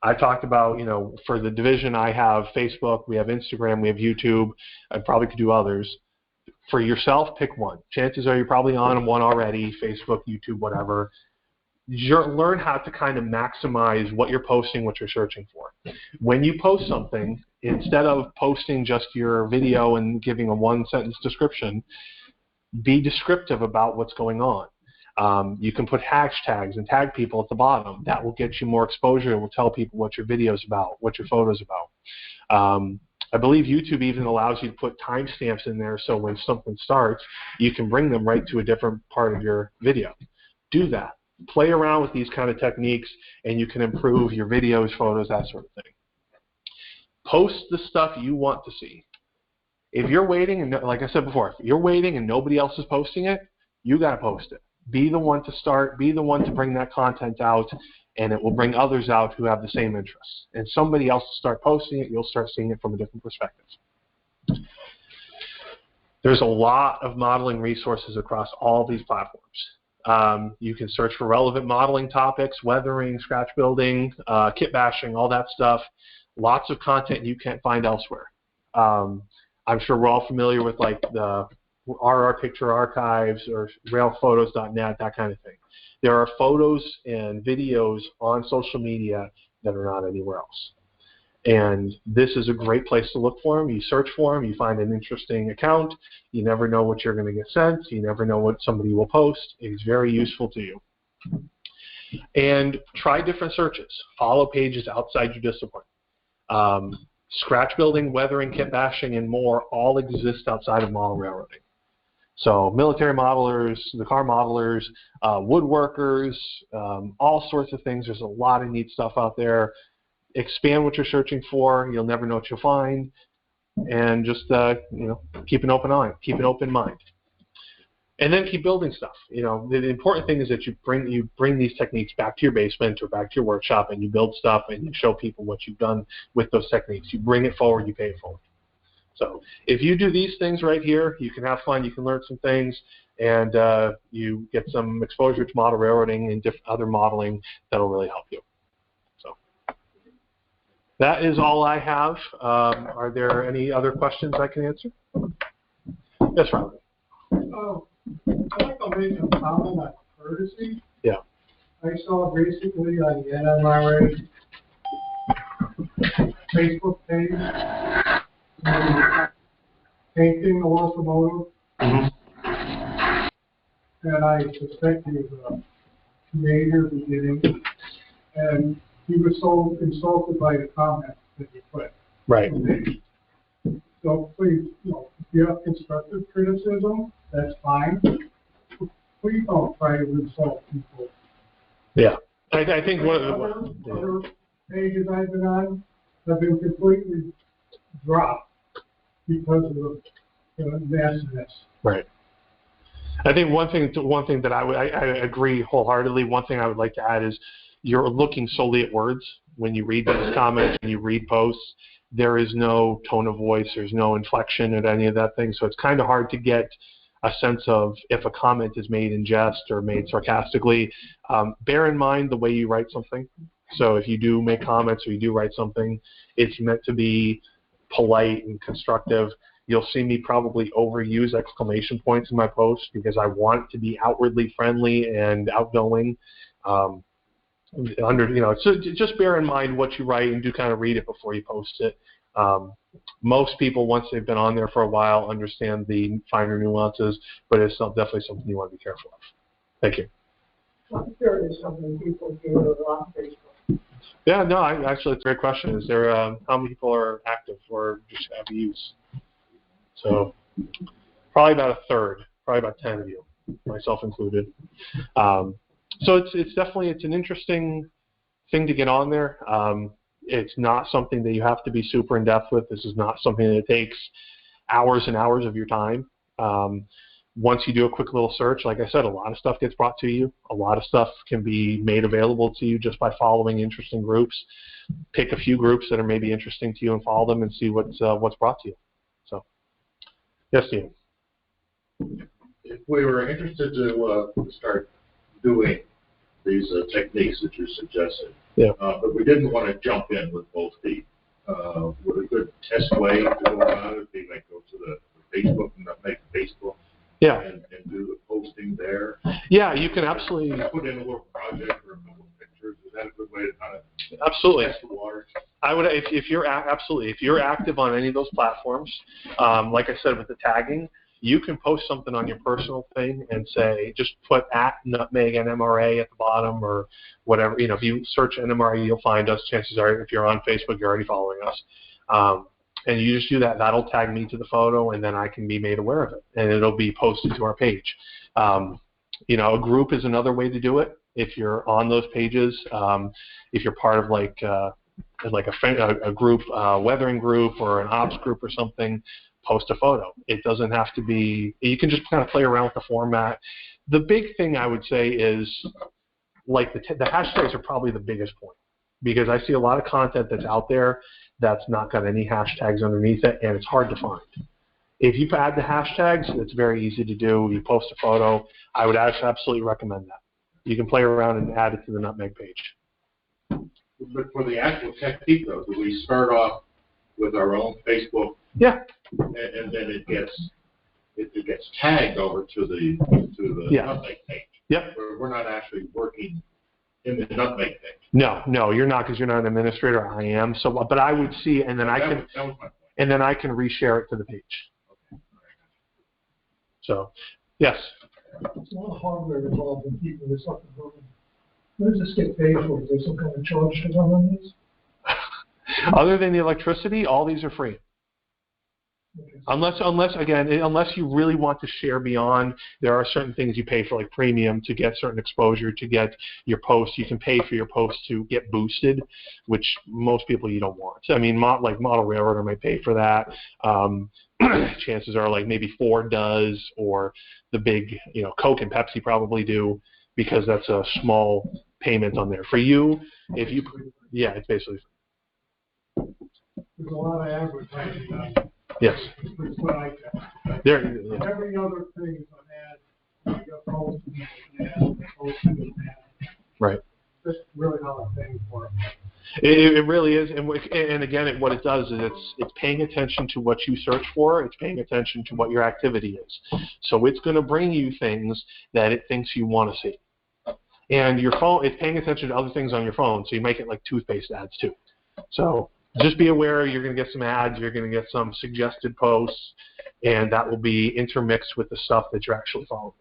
I talked about, you know, for the division, I have Facebook, we have Instagram, we have YouTube. I probably could do others. For yourself, pick one. Chances are you're probably on one already, Facebook, YouTube, whatever. Learn how to kind of maximize what you're posting, what you're searching for. When you post something, instead of posting just your video and giving a one-sentence description, be descriptive about what's going on. You can put hashtags and tag people at the bottom. That will get you more exposure. It will tell people what your video is about, what your photo is about. I believe YouTube even allows you to put timestamps in there, so when something starts, you can bring them right to a different part of your video. Do that. Play around with these kind of techniques, and you can improve your videos, photos, that sort of thing. Post the stuff you want to see. If you're waiting, and like I said before, if you're waiting and nobody else is posting it, you got to post it. Be the one to start. Be the one to bring that content out, and it will bring others out who have the same interests. And somebody else will start posting it. You'll start seeing it from a different perspective. There's a lot of modeling resources across all these platforms. You can search for relevant modeling topics, weathering, scratch building, kit bashing, all that stuff. Lots of content you can't find elsewhere. I'm sure we're all familiar with like the RR Picture Archives or railphotos.net, that kind of thing. There are photos and videos on social media that are not anywhere else. And this is a great place to look for them. You search for them, you find an interesting account, you never know what you're going to get sent, you never know what somebody will post. It's very useful to you. And try different searches. Follow pages outside your discipline. Scratch building, weathering, kit bashing, and more all exist outside of model railroading. So military modelers, the car modelers, woodworkers, all sorts of things. There's a lot of neat stuff out there. Expand what you're searching for. You'll never know what you'll find. And just you know, keep an open eye, keep an open mind. And then keep building stuff. You know, the important thing is that you bring these techniques back to your basement or back to your workshop, and you build stuff and you show people what you've done with those techniques. You bring it forward, you pay it forward. So if you do these things right here, you can have fun, you can learn some things, and you get some exposure to model railroading and different other modeling that'll really help you. So that is all I have. Are there any other questions I can answer? Yes, Robert. I'd like to make a comment on courtesy. Yeah. I saw recently on the NMRA Facebook page painting the locomotive, and I suspect he's major beginning, and he was so insulted by the comments that he put. Right. So please, if you have constructive criticism, that's fine. Please don't try to insult people. Yeah. I think one of the other pages I've been on have been completely dropped because of the nastiness. Right. I think one thing that I agree wholeheartedly. One thing I would like to add is you're looking solely at words when you read these comments and you read posts. There is no tone of voice. There's no inflection at any of that thing. So it's kind of hard to get a sense of if a comment is made in jest or made sarcastically. Bear in mind the way you write something. So if you do make comments or you do write something, it's meant to be polite and constructive. You'll see me probably overuse exclamation points in my posts because I want to be outwardly friendly and outgoing. So just bear in mind what you write and do kind of read it before you post it. Most people, once they've been on there for a while, understand the finer nuances, but it's definitely something you want to be careful of. Thank you. I'm sure there's something people do on Facebook. Yeah, no, actually, it's a great question. Is there how many people are active or just have use? So probably about a third, probably about 10 of you, myself included. So it's definitely an interesting thing to get on there. It's not something that you have to be super in depth with. This is not something that takes hours and hours of your time. Once you do a quick little search, like I said, a lot of stuff gets brought to you. A lot of stuff can be made available to you just by following interesting groups. Pick a few groups that are maybe interesting to you and follow them and see what's brought to you. So, yes, Ian. If we were interested to start doing these techniques that you suggested, but we didn't want to jump in with both feet, would a good test way to go about it be like go to the Facebook and make Facebook? Yeah. And do the posting there. Yeah, you can absolutely put in a little project or a couple of pictures. Is that a good way to kind of test the waters? I would, if you're active on any of those platforms, like I said with the tagging, you can post something on your personal thing and say just put at Nutmeg NMRA at the bottom or whatever. If you search NMRA, you'll find us. Chances are, if you're on Facebook, you're already following us. And you just do that. That'll tag me to the photo, and then I can be made aware of it, and it'll be posted to our page. A group is another way to do it. If you're on those pages, if you're part of like a group, weathering group or an ops group or something, post a photo. It doesn't have to be. You can just kind of play around with the format. The big thing I would say is like the hashtags are probably the biggest point because I see a lot of content that's out there that's not got any hashtags underneath it, and it's hard to find. If you add the hashtags, it's very easy to do. You post a photo. I would absolutely recommend that. You can play around and add it to the Nutmeg page. But for the actual technique, though, do we start off with our own Facebook? Yeah. And then it gets tagged over to the Nutmeg page. Yep. We're not actually working in the Nutmeg page. No, you're not because you're not an administrator. I am. So, but I would see, and then I can reshare it to the page. Okay. So, yes. There's a lot of hardware involved in keeping this up and running. What does this get paid for? Is there some kind of charge to run on this? Other than the electricity, all these are free. Okay. Unless you really want to share beyond, there are certain things you pay for, like premium, to get certain exposure, to get your posts. You can pay for your posts to get boosted, which most people you don't want. I mean, like Model Railroader might pay for that. Chances are, like maybe Ford does, or the big, Coke and Pepsi probably do, because that's a small payment on there. For you, it's basically. There's a lot of advertising on it. Yes. That's what I got. Every other thing is an ad. You got posting an ad, posting an ad. Right. That's really how I'm paying for it. It really is, and again, what it does is it's paying attention to what you search for. It's paying attention to what your activity is. So it's going to bring you things that it thinks you want to see. And your phone, it's paying attention to other things on your phone, so you might get like toothpaste ads too. So just be aware you're going to get some ads, you're going to get some suggested posts, and that will be intermixed with the stuff that you're actually following.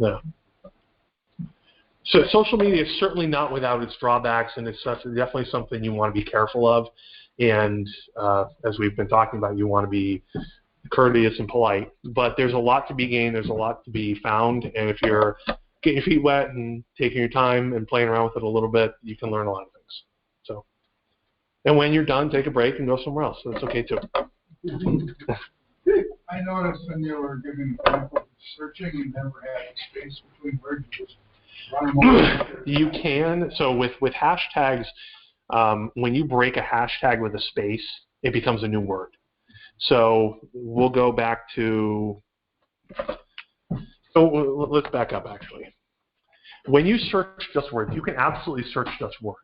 No. So social media is certainly not without its drawbacks, and it's definitely something you want to be careful of. And as we've been talking about, you want to be courteous and polite. But there's a lot to be gained. There's a lot to be found. And if you're getting your feet wet and taking your time and playing around with it a little bit, you can learn a lot of things. So, and when you're done, take a break and go somewhere else. So that's okay too. I noticed when you were giving examples of searching, you never had space between words. You just run them over. You can. So with hashtags, when you break a hashtag with a space, it becomes a new word. So we'll go back to. So let's back up actually. When you search just words, you can absolutely search just words.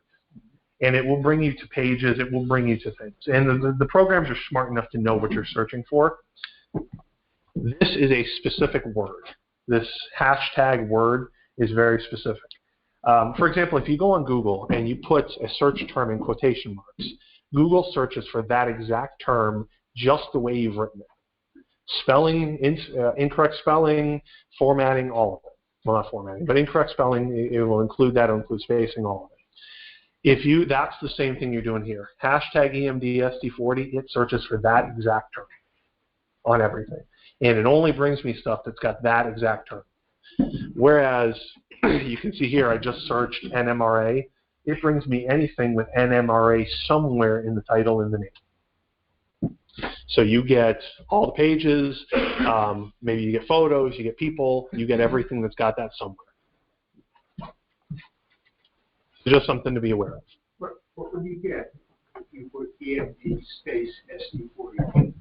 And it will bring you to pages, it will bring you to things. And the programs are smart enough to know what you're searching for. This is a specific word. This hashtag word is very specific. For example, if you go on Google and you put a search term in quotation marks, Google searches for that exact term just the way you've written it. Spelling, incorrect spelling, formatting, all of it. Well, not formatting, but incorrect spelling, it will include that, it'll include spacing, all of it. That's the same thing you're doing here. Hashtag EMDSD40, it searches for that exact term on everything. And it only brings me stuff that's got that exact term. Whereas, you can see here, I just searched NMRA. It brings me anything with NMRA somewhere in the title and the name. So you get all the pages, maybe you get photos, you get people, you get everything that's got that somewhere. It's just something to be aware of. What would you get if you put EMD space SD40?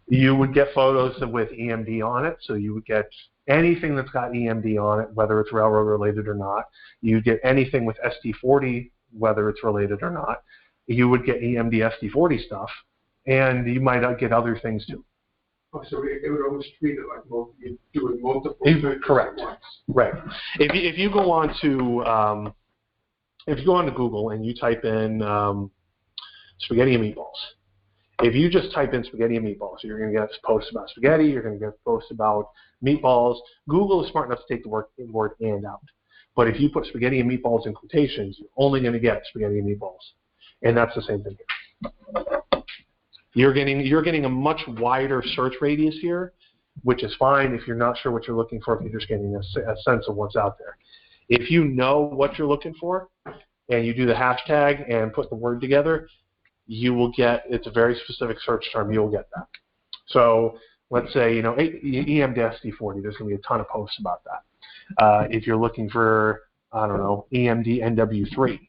You would get photos with EMD on it, so you would get anything that's got EMD on it, whether it's railroad related or not. You get anything with SD40, whether it's related or not. You would get EMD SD40 stuff, and you might get other things too. Oh, so it would almost treat it like you're doing multiple searches correct. at once. Right. If you go on to Google and you type in spaghetti and meatballs, if you just type in spaghetti and meatballs, you're going to get posts about spaghetti, you're going to get posts about meatballs. Google is smart enough to take the word and out. But if you put spaghetti and meatballs in quotations, you're only going to get spaghetti and meatballs. And that's the same thing here. You're getting a much wider search radius here, which is fine if you're not sure what you're looking for, if you're just getting a sense of what's out there. If you know what you're looking for and you do the hashtag and put the word together, you will get, it's a very specific search term, you'll get that. So let's say, EMD-SD40, there's going to be a ton of posts about that. If you're looking for, I don't know, EMD-NW3,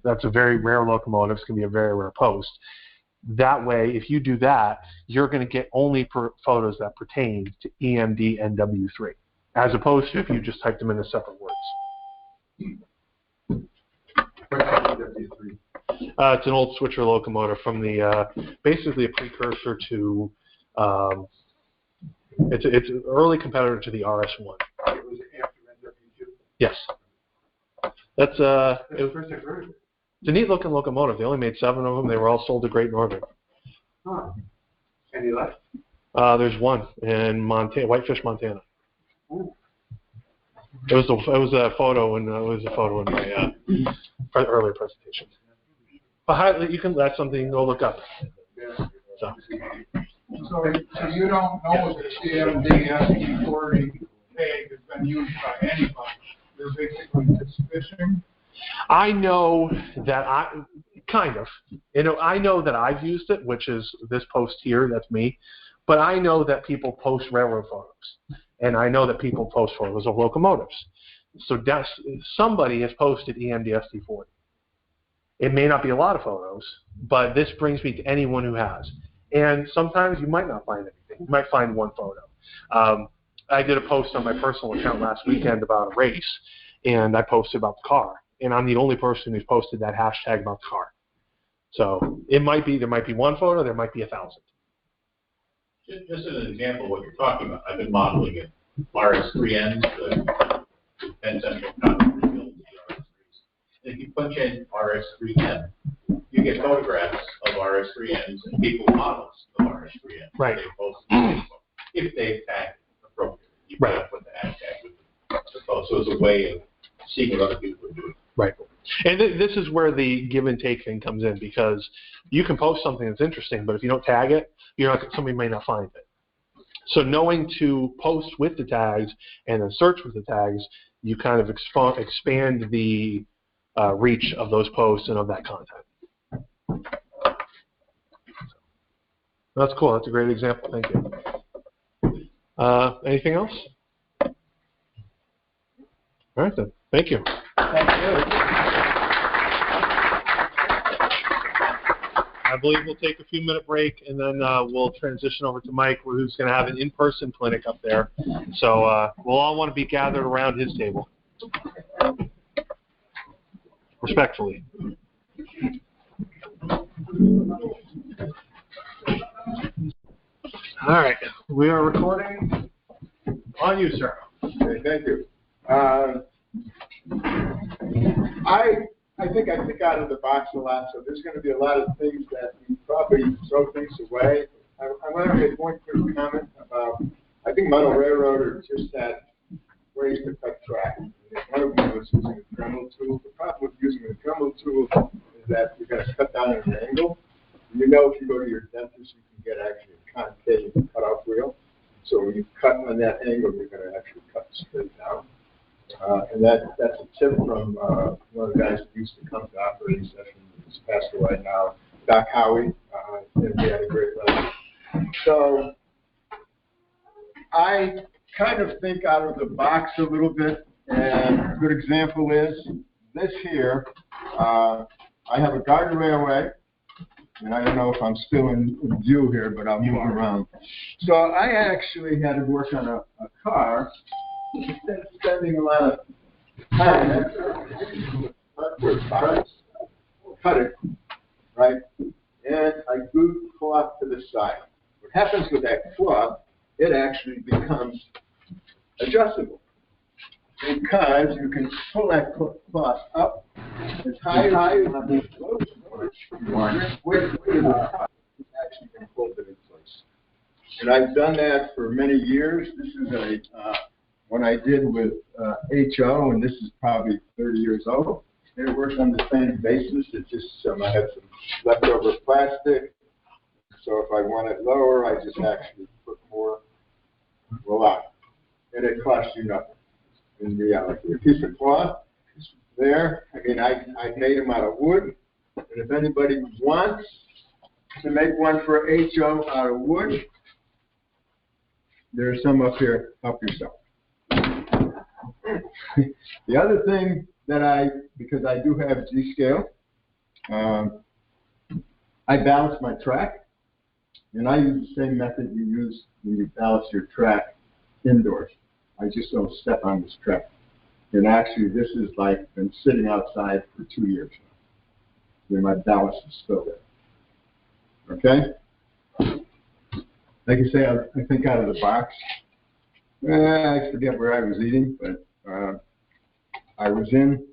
that's a very rare locomotive, it's going to be a very rare post. That way, if you do that, you're going to get only photos that pertain to EMD-NW3, as opposed to if you just typed them in as separate words. It's an old switcher locomotive from the basically a precursor to it's an early competitor to the RS1. It was after NW2. Yes, that's the first I've heard of it. It's a neat looking locomotive. They only made 7 of them. They were all sold to Great Northern. Huh. Any left? There's one in Whitefish, Montana. Ooh. It was a photo in my earlier presentation. But that's something you can go look up. Yeah. So you don't know if the EMD-SD40 tag has been used by anybody. They're basically just fishing. I know that I know that I've used it, which is this post here, that's me. But I know that people post railroad photos, and I know that people post photos of locomotives. So somebody has posted EMD-SD40. It may not be a lot of photos, but this brings me to anyone who has. And sometimes you might not find anything. You might find one photo. I did a post on my personal account last weekend about a race, and I posted about the car. And I'm the only person who's posted that hashtag about the car. So there might be one photo, there might be 1,000. Just as an example of what you're talking about, I've been modeling it. RS3Ns, the Penn Central Cotton Rebuild RS3s. If you punch in RS3N, you get photographs of RS3Ns and people models of RS3Ns. Right. They post if they tag it appropriately. You right. Put the hashtag with the Oh, so it's a way of seeing what other people are doing. Right. And this is where the give and take thing comes in, because you can post something that's interesting, but if you don't tag it, somebody may not find it. So knowing to post with the tags and then search with the tags, you kind of expand the reach of those posts and of that content. That's cool. That's a great example. Thank you. Anything else? All right, then. Thank you. Thank you. I believe we'll take a few-minute break, and then we'll transition over to Mike, who's going to have an in-person clinic up there. So we'll all want to be gathered around his table. Respectfully. All right. We are recording. On you, sir. Okay, thank you. I think I think out of the box a lot, so there's going to be a lot of things that we probably throw things away. I want to make one quick comment about, I think Model Railroader just had ways to cut track. One of them was using a Dremel tool. The problem with using a Dremel tool is that you're going to cut down at an angle. You know, if you go to your dentist, you can get actually a concave cutoff wheel. So when you cut on that angle, you're going to actually cut straight down. And that's a tip from one of the guys who used to come to operating session. He's passed away now, Doc Howie. And we had a great lesson. So I kind of think out of the box a little bit. And a good example is this here. I have a garden railway. And I don't know if I'm still in view here, but I'll move around. So I actually had to work on a car. Instead of spending a lot of time, cut it, right? And I glued cloth to the side. What happens with that cloth, it actually becomes adjustable. Because you can pull that cloth up as high as you want. With the cut, it's actually going to hold it in place. And I've done that for many years. This is one I did with HO, and this is probably 30 years old. It works on the same basis. It's just I had some leftover plastic. So if I want it lower, I just actually put more. Voila. And it costs you nothing in reality. A piece of cloth there. I mean, I made them out of wood. And if anybody wants to make one for HO out of wood, there's some up here. Help yourself. The other thing that because I do have G-scale, I balance my track, and I use the same method you use when you balance your track indoors. I just don't step on this track. And actually, this is like been sitting outside for 2 years now. And my balance is still there. Okay? Like I say, I think out of the box. I forget where I was eating, but I was in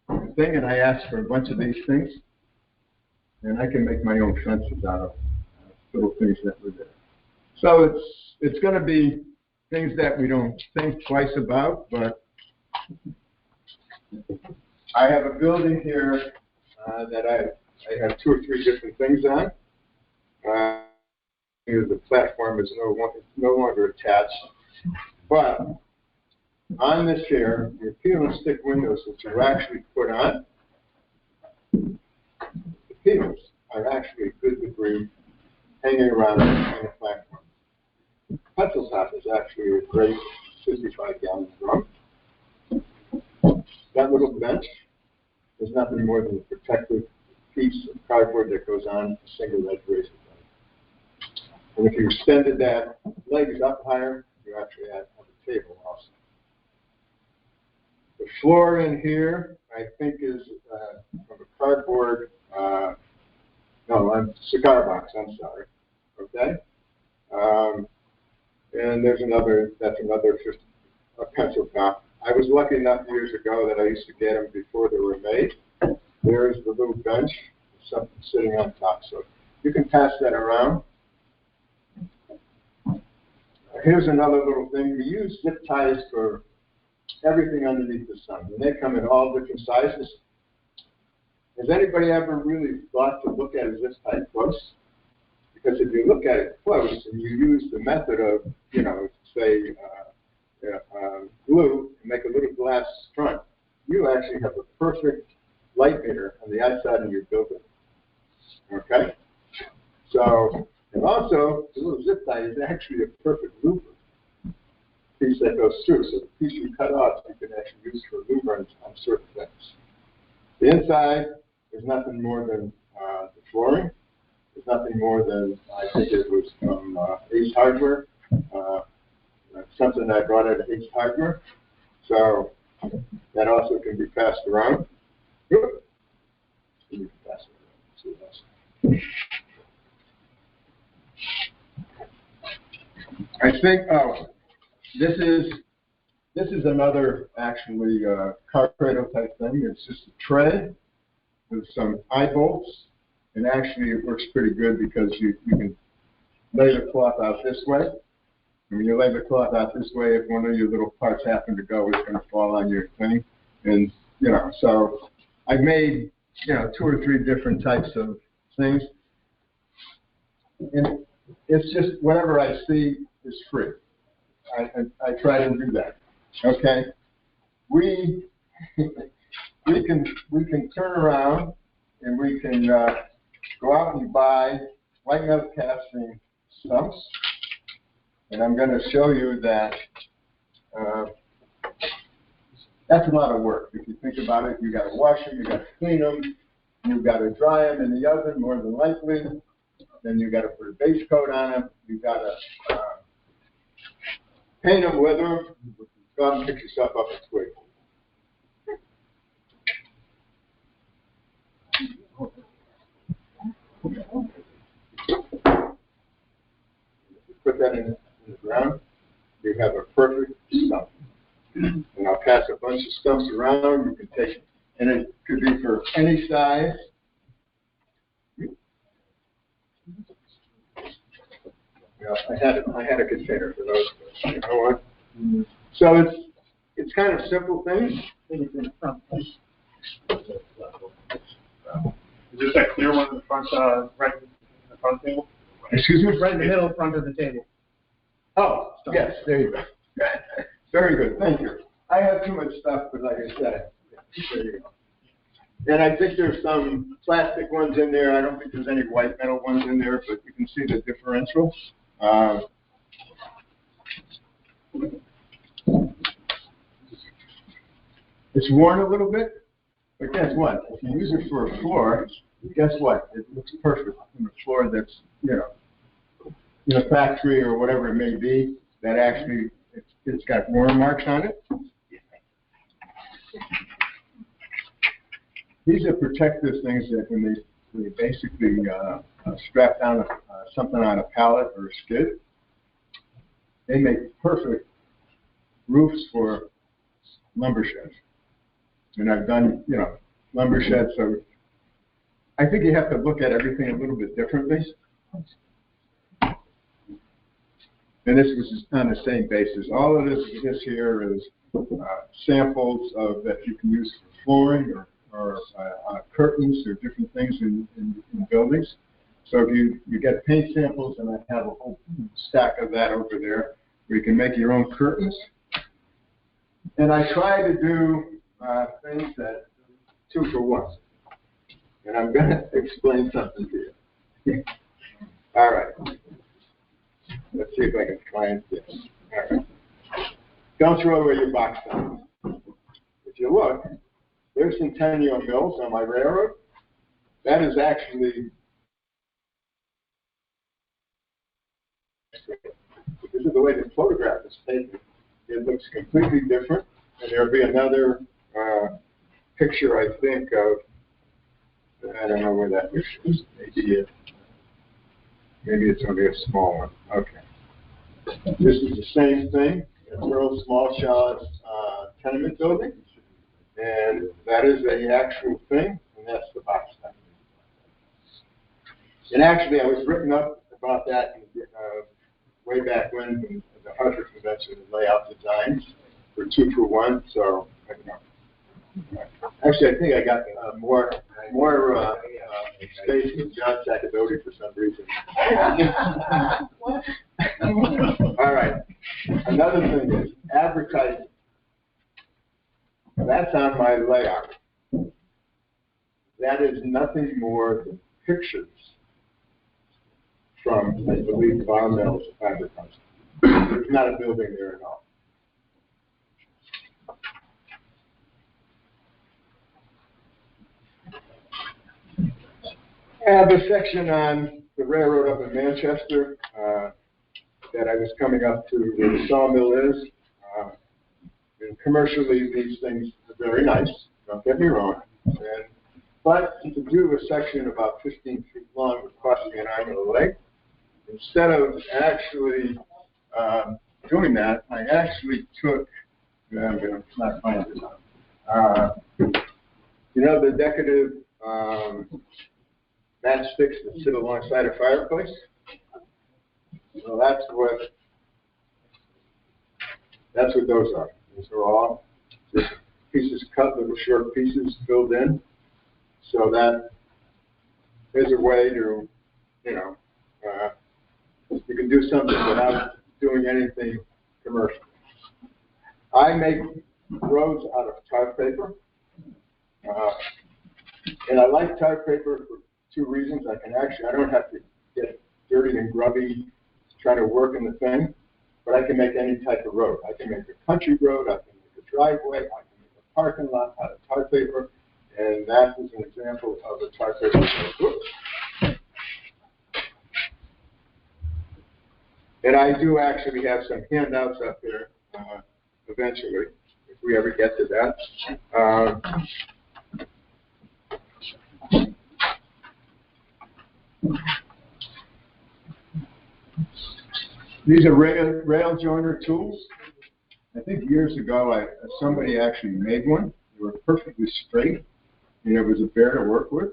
the thing, and I asked for a bunch of these things, and I can make my own fences out of little things that were there. So it's going to be things that we don't think twice about, but I have a building here that I have 2 or 3 different things on. The platform is no longer attached. But on this here, the peel and stick windows, which are actually put on, the peels are actually a good degree hanging around on the platform. Pencil top is actually a great 55-gallon drum. That little bench is nothing more than a protective piece of cardboard that goes on a single edge razor blade. And if you extended that legs up higher, you actually have a table also. The floor in here, I think, is from a cardboard, cigar box, I'm sorry. Okay? And that's another just a pencil top. I was lucky enough years ago that I used to get them before they were made. There's the little bench, something sitting on top. So you can pass that around. Here's another little thing. We use zip ties for everything underneath the sun. And they come in all different sizes. Has anybody ever really thought to look at this type close? Because if you look at it close and you use the method of, say, glue and make a little glass front, you actually have a perfect light meter on the outside of your building. Okay? So, and also, the little zip tie is actually a perfect louver piece that goes through. So the piece you cut off, you can actually use for a louver on certain things. The inside is nothing more than the flooring. It's nothing more than, I think it was from Ace Hardware, something I brought out of Ace Hardware. So that also can be passed around. Good. You can pass it around. I think, this is another actually car cradle type thing. It's just a tray with some eye bolts. And actually, it works pretty good because you can lay the cloth out this way. And when you lay the cloth out this way, if one of your little parts happen to go, it's going to fall on your thing. And, so I've made, 2 or 3 different types of things. And it's just whatever I see is free. I try to do that. Okay? We can turn around and we can go out and buy white metal casting stumps, and I'm going to show you that that's a lot of work. If you think about it, you got to wash them, you got to clean them, you got to dry them in the oven more than likely, then you got to put a base coat on them, you got to paint them with them. Go out and pick yourself up a twig. Put that in the ground, you have a perfect stump. And I'll pass a bunch of stumps around. You can take, and it could be for any size. Yeah, I had a container for those. But you know what? So it's kind of simple things. Is this that clear one in the front, right in the front table? Excuse me? Right in the middle front of the table. Oh, yes, there you go. Very good, thank you. I have too much stuff, but like I said, there you go. And I think there's some plastic ones in there. I don't think there's any white metal ones in there, but you can see the differential. It's worn a little bit, but guess what? If you use it for a floor, guess what? It looks perfect on a floor that's, in a factory or whatever it may be, that actually it's got worn marks on it. These are protective things that when they basically strap down something on a pallet or a skid, they make perfect roofs for lumber sheds. And I've done, lumber sheds, so I think you have to look at everything a little bit differently. And this was on the same basis. All of this here is samples of that you can use for flooring or curtains or different things in buildings. So if you get paint samples, and I have a whole stack of that over there, where you can make your own curtains. And I try to do things that 2 for 1. And I'm going to explain something to you. All right. Let's see if I can find this. All right. Don't throw away your box down. If you look, there's Centennial Mills on my railroad. That is actually, because of the way the photograph is taken, it looks completely different. And there'll be another picture, I think, of, I don't know where that picture is. Maybe it's only a small one. Okay. This is the same thing. It's a real small shot tenement building. And that is the actual thing, and that's the box type. And actually, I was written up about that way back when the Hartford Convention and layout designs. for 2 for 1, so, you know. Actually, I think I got more space than John Sacadoti for some reason. All right. Another thing is advertising. That's on my layout. That is nothing more than pictures from, I believe, Bar Mills advertising. There's not a building there at all. I have a section on the railroad up in Manchester that I was coming up to where the sawmill is. And commercially, these things are very nice. Don't get me wrong. But to do a section about 15 feet long would cost me an arm and a leg. Instead of actually doing that, I actually took, I'm going to not find this out. You know the decorative matchsticks that sit alongside a fireplace? Well, that's what those are. These are all just pieces cut, little short pieces filled in. So that is a way to, you know, you can do something without doing anything commercial. I make roads out of tar paper. And I like tar paper for 2 reasons. I don't have to get dirty and grubby trying to work in the thing, but I can make any type of road. I can make a country road, I can make a driveway, I can make a parking lot out of tar paper, and that is an example of a tar paper road. And I do actually have some handouts up there eventually, if we ever get to that. These are rail joiner tools. I think years ago, somebody actually made one. They were perfectly straight, and it was a bear to work with.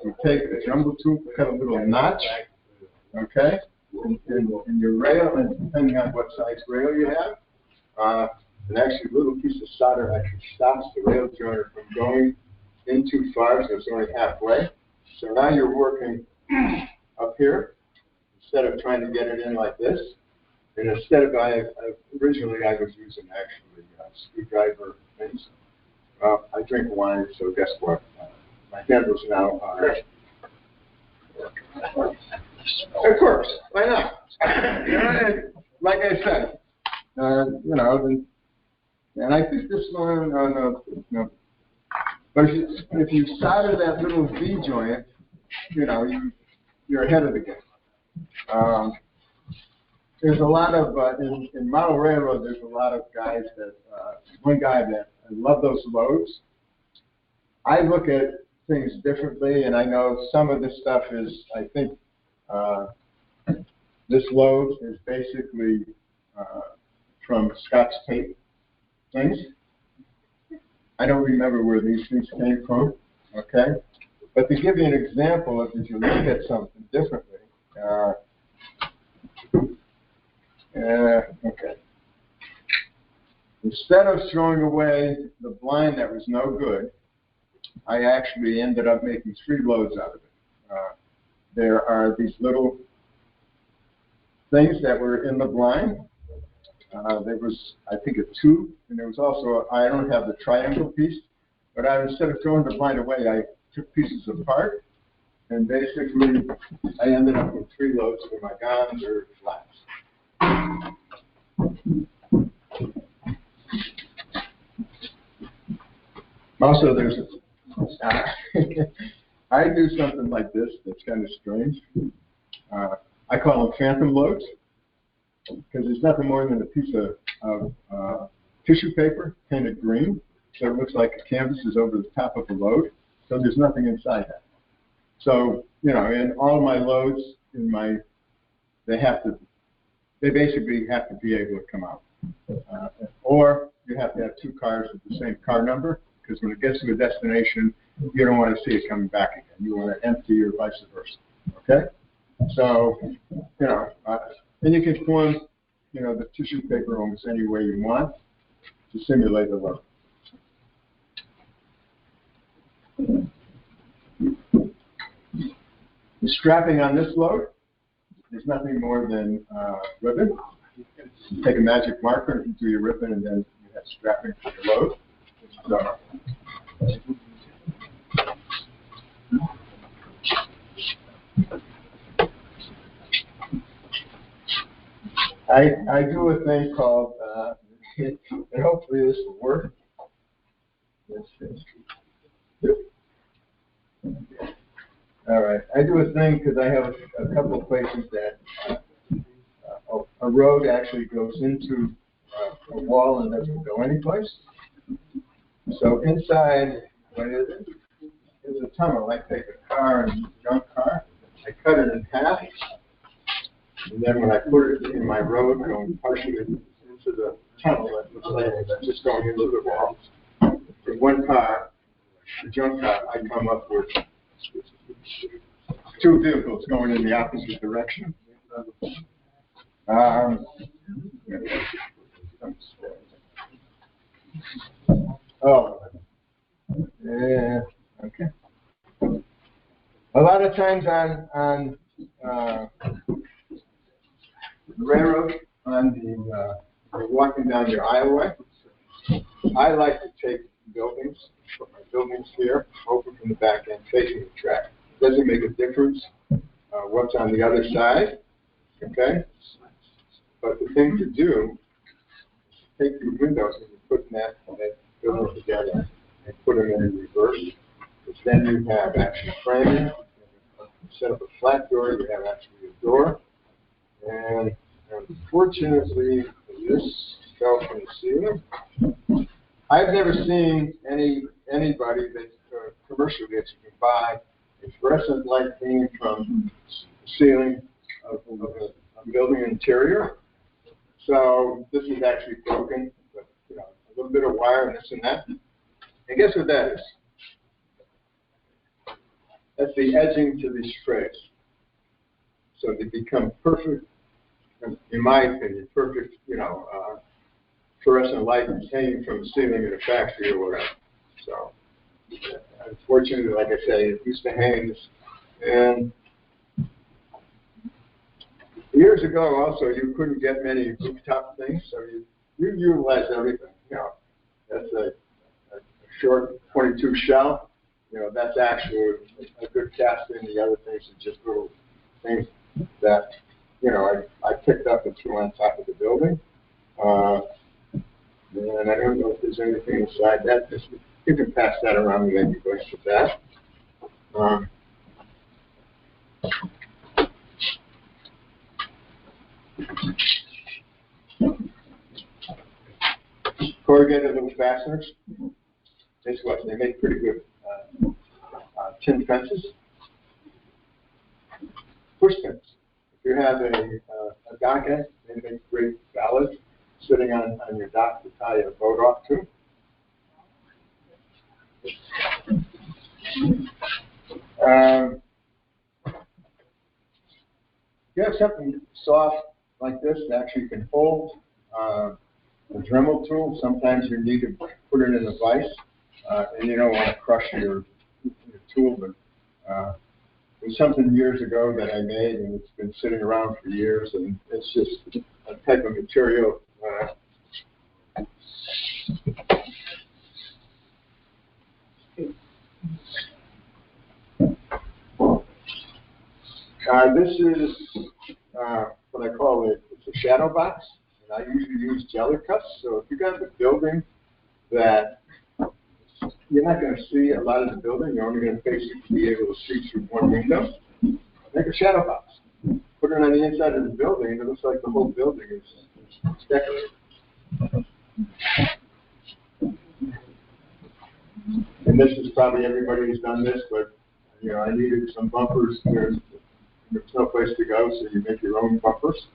You take a jumbo tool, cut a little notch, okay, in your rail, and depending on what size rail you have, and actually a little piece of solder actually stops the rail joiner from going in too far, so it's only halfway. So now you're working up here instead of trying to get it in like this. And instead of, originally I was using actually screwdriver things. I drink wine, so guess what? My handles now are. Of course, why not? Like I said, you know, and I think this one, no. But if you solder that little V joint, you know, you're ahead of the game. There's a lot of, in model railroad, there's a lot of guys that, one guy that, I love those loads. I look at things differently, and I know some of this stuff is, I think, this load is basically from Scotch tape things. I don't remember where these things came from, okay? But to give you an example, if you look at something differently, okay. Instead of throwing away the blind that was no good, I actually ended up making 3 loads out of it. There are these little things that were in the blind. There was, I think, a tube, and there was also, I don't have the triangle piece, but instead of throwing the blind away, I took pieces apart, and basically I ended up with 3 loads for my gons or flats. Also, there's I do something like this that's kind of strange. I call them phantom loads because there's nothing more than a piece of tissue paper painted green, so it looks like a canvas is over the top of the load. So there's nothing inside that. So you know, in all my loads, they basically have to be able to come out. Or you have to have 2 cars with the same car number, because when it gets to a destination, you don't want to see it coming back again. You want to empty or vice versa. Okay? So, you know, and you can form, you know, the tissue paper almost any way you want. to simulate a load. The strapping on this load is nothing more than ribbon. You take a magic marker and do your ribbon, and then you have strapping for your load. So, I do a thing called, and hopefully this will work. All right, I do a thing because I have a couple of places that a road actually goes into a wall and doesn't go anyplace. So inside, what is it? Is a tunnel. I take a car, a junk car, I cut it in half, and then when I put it in my road, going partially into the tunnel, it looks like it's just going into the wall. In one car, the junk car, I come up with two vehicles going in the opposite direction. Yeah, okay. A lot of times on railroad, you're walking down your aisleway, I like to take buildings, put my buildings here, open from the back end, facing the track. It doesn't make a difference what's on the other side, okay? But the thing to do is take your windows and you put that building together and put them in reverse. Because then you have actually framing. Instead of a flat door, you have actually a door. And unfortunately, this fell from the ceiling. I've never seen anybody that commercially that you can buy a fluorescent light hanging from the ceiling of a building interior. So this is actually broken, but a little bit of wire and this and that. And guess what that is? That's the edging to these trays. So they become perfect, in my opinion, perfect, fluorescent light hanging from the ceiling in a factory or whatever. So, unfortunately, like I say, it used to hang this. And years ago, also, you couldn't get many rooftop things, so you utilize everything. That's a short 22 shell. That's actually a good casting. The other things are just little things that, I picked up and threw on top of the building. And I don't know if there's anything inside that. You can pass that around and maybe go into that. Corrugated little fasteners. Guess what? They make pretty good tin fences. Push pins. If you have a dock end, they make great ballads sitting on your dock to tie a boat off to. You have something soft like this that actually can hold a Dremel tool. Sometimes you need to put it in a vise, and you don't want to crush your tool. But it was something years ago that I made, and it's been sitting around for years, and it's just a type of material. This is what I call it's a shadow box, and I usually use jelly cuts. So if you got a building that you're not going to see a lot of the building, you're only going to basically be able to see through one window, make a shadow box. Put it on the inside of the building, and it looks like the whole building is decorated. And this is probably everybody who's done this, but I needed some bumpers. There's no place to go, so you make your own bumpers.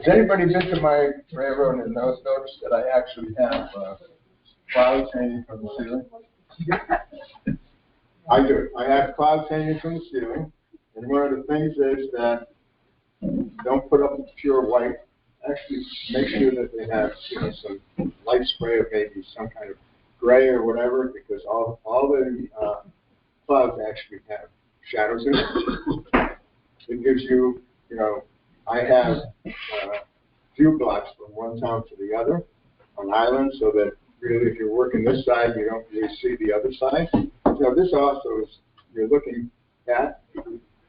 anybody been to my railroad and noticed that I actually have clouds hanging from the ceiling? I do. I have clouds hanging from the ceiling, and one of the things is that don't put up pure white. Actually, make sure that they have some light spray or maybe some kind of gray or whatever, because all the clouds actually have shadows in it. It gives you, I have view blocks from one town to the other on islands, so that really if you're working this side, you don't really see the other side. This also is, you're looking at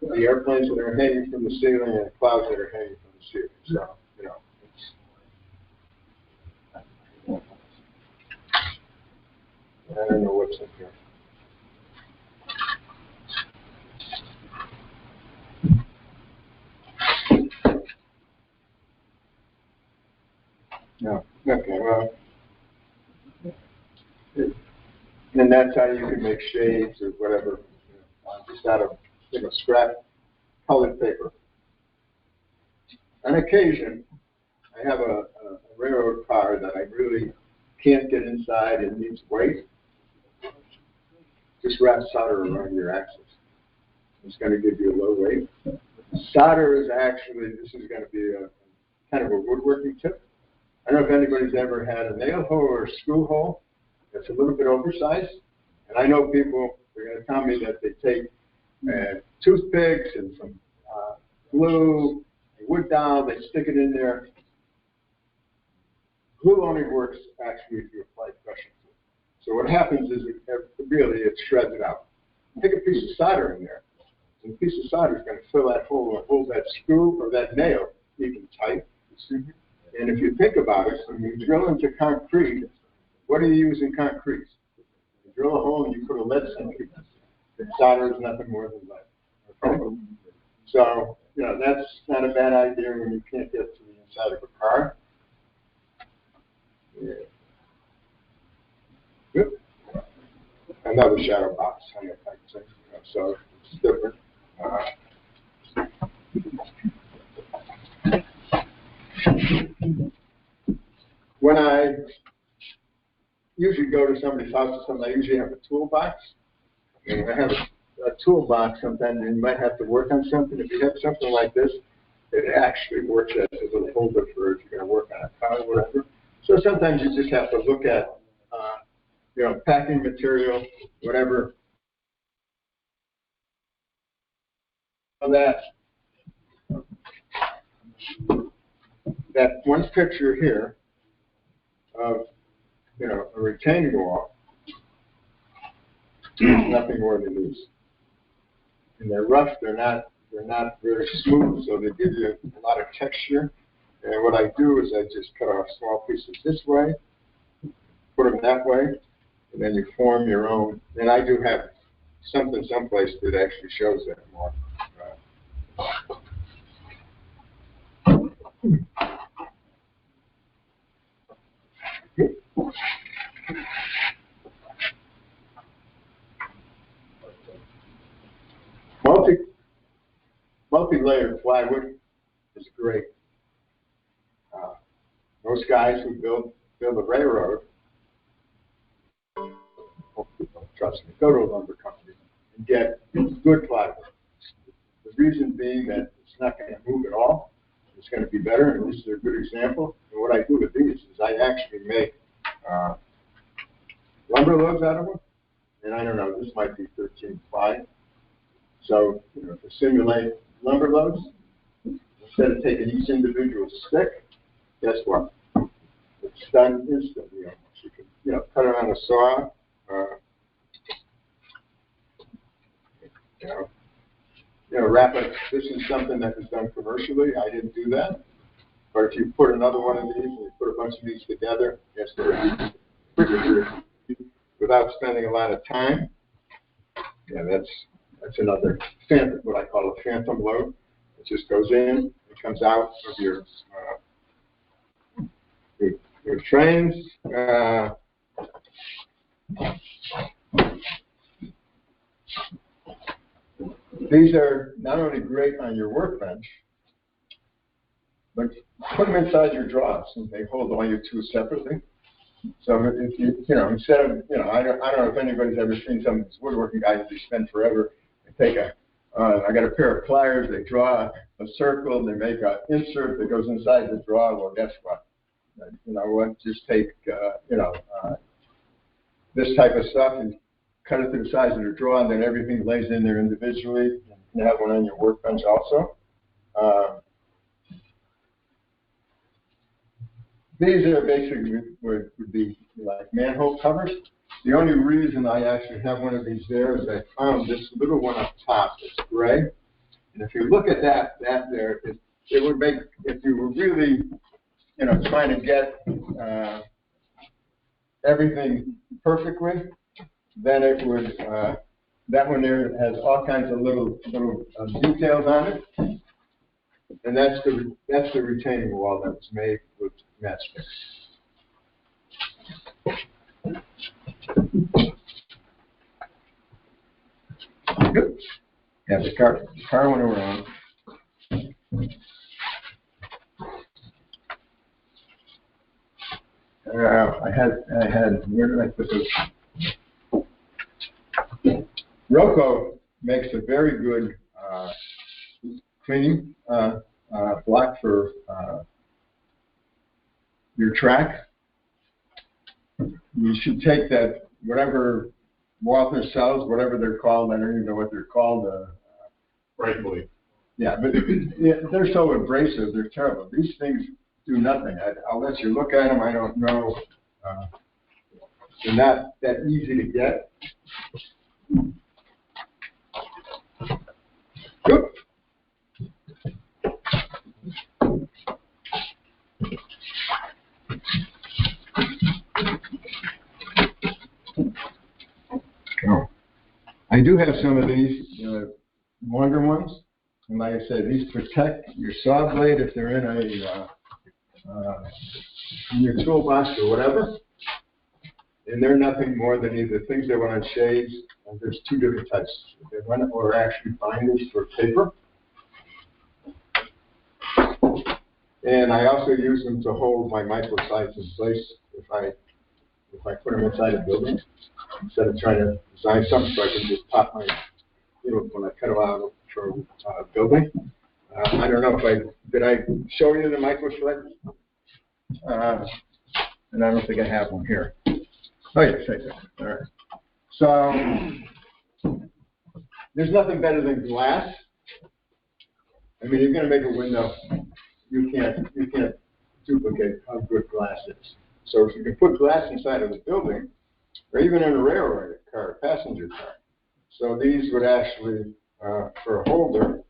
the airplanes that are hanging from the ceiling and the clouds that are hanging from the ceiling. So, I don't know what's in here. No. Okay, well, and that's how you can make shades or whatever, just out of scrap colored paper. On occasion, I have a railroad car that I really can't get inside and needs weight. Just wrap solder around your axis. It's going to give you a low weight. Solder is actually, this is going to be a kind of a woodworking tip. I don't know if anybody's ever had a nail hole or a screw hole that's a little bit oversized. And I know people, they're going to tell me that they take toothpicks and some glue, wood dowel, they stick it in there. Glue only works actually if you apply pressure to it. So what happens is it shreds it out. Take a piece of solder in there, and the piece of solder is going to fill that hole and hold that screw or that nail even tight. And if you think about it, when you drill into concrete, what do you use in concrete? You drill a hole and you put a lead cement. Solder is nothing more than lead. Okay? So, that's not a bad idea when you can't get to the inside of a car. Yeah. Good. Another shadow box on the type thing. So it's different. When I usually go to somebody's house or something, I usually have a toolbox. And I have a toolbox sometimes, and you might have to work on something. If you have something like this, it actually works as a little holder for if you're going to work on a car or whatever. So sometimes you just have to look at, packing material, whatever. That one picture here of, a retaining wall is nothing more than these. And they're rough, they're not very smooth, so they give you a lot of texture. And what I do is I just cut off small pieces this way, put them that way, and then you form your own. And I do have something someplace that actually shows that more. Multi-layered plywood is great. Most guys who build a railroad, trust me, go to a lumber company and get good plywood. The reason being that it's not going to move at all. It's going to be better, and this is a good example. And what I do with these is I actually make lumber loads out of them. And I don't know, this might be 13 ply. So, to simulate lumber loads, instead of taking each individual stick, guess what? It's done instantly almost. You can, cut it on a saw, wrap it. This is something that is done commercially. I didn't do that. But if you put another one of these and you put a bunch of these together, it's quicker without spending a lot of time. Yeah, that's another phantom, what I call a phantom load. It just goes in, it comes out of your trains. These are not only great on your workbench, but put them inside your drawers, and they hold all your tools separately. So if instead of, I don't know if anybody's ever seen some of these woodworking guys, they spend forever. They take I got a pair of pliers, they draw a circle, they make an insert that goes inside the drawer. Well, guess what? Just take, this type of stuff and cut it to the size of the drawer, and then everything lays in there individually. You can have one on your workbench also. These are basically would be like manhole covers. The only reason I actually have one of these there is I found this little one up top that's gray. And if you look at that there, it would make, if you were really, trying to get everything perfectly, then it would, that one there has all kinds of little details on it. And that's the retaining wall that was made with matchsticks. Good. Yeah, the car went around. I had, where did I put this? Rocco makes a very good cleaning block for your track. You should take that, whatever Walther sells, whatever they're called, I don't even know what they're called. Rightfully. Yeah, but they're so abrasive, they're terrible. These things do nothing. I'll let you look at them, I don't know. They're not that easy to get. Good. Oh. I do have some of these longer ones, and like I said, these protect your saw blade if they're in your toolbox or whatever. And they're nothing more than either things that went on shades. There's two different types. They went or actually binders for paper. And I also use them to hold my microsites in place if I put them inside a building, instead of trying to design something so I can just pop my, when I cut them out for a building. I don't know if did I show you the microsite? And I don't think I have one here. Oh yes, I do. All right. So there's nothing better than glass. I mean, you're going to make a window. You can't duplicate how good glass is. So if you can put glass inside of the building, or even in a railroad car, a passenger car. So these would actually, for a holder,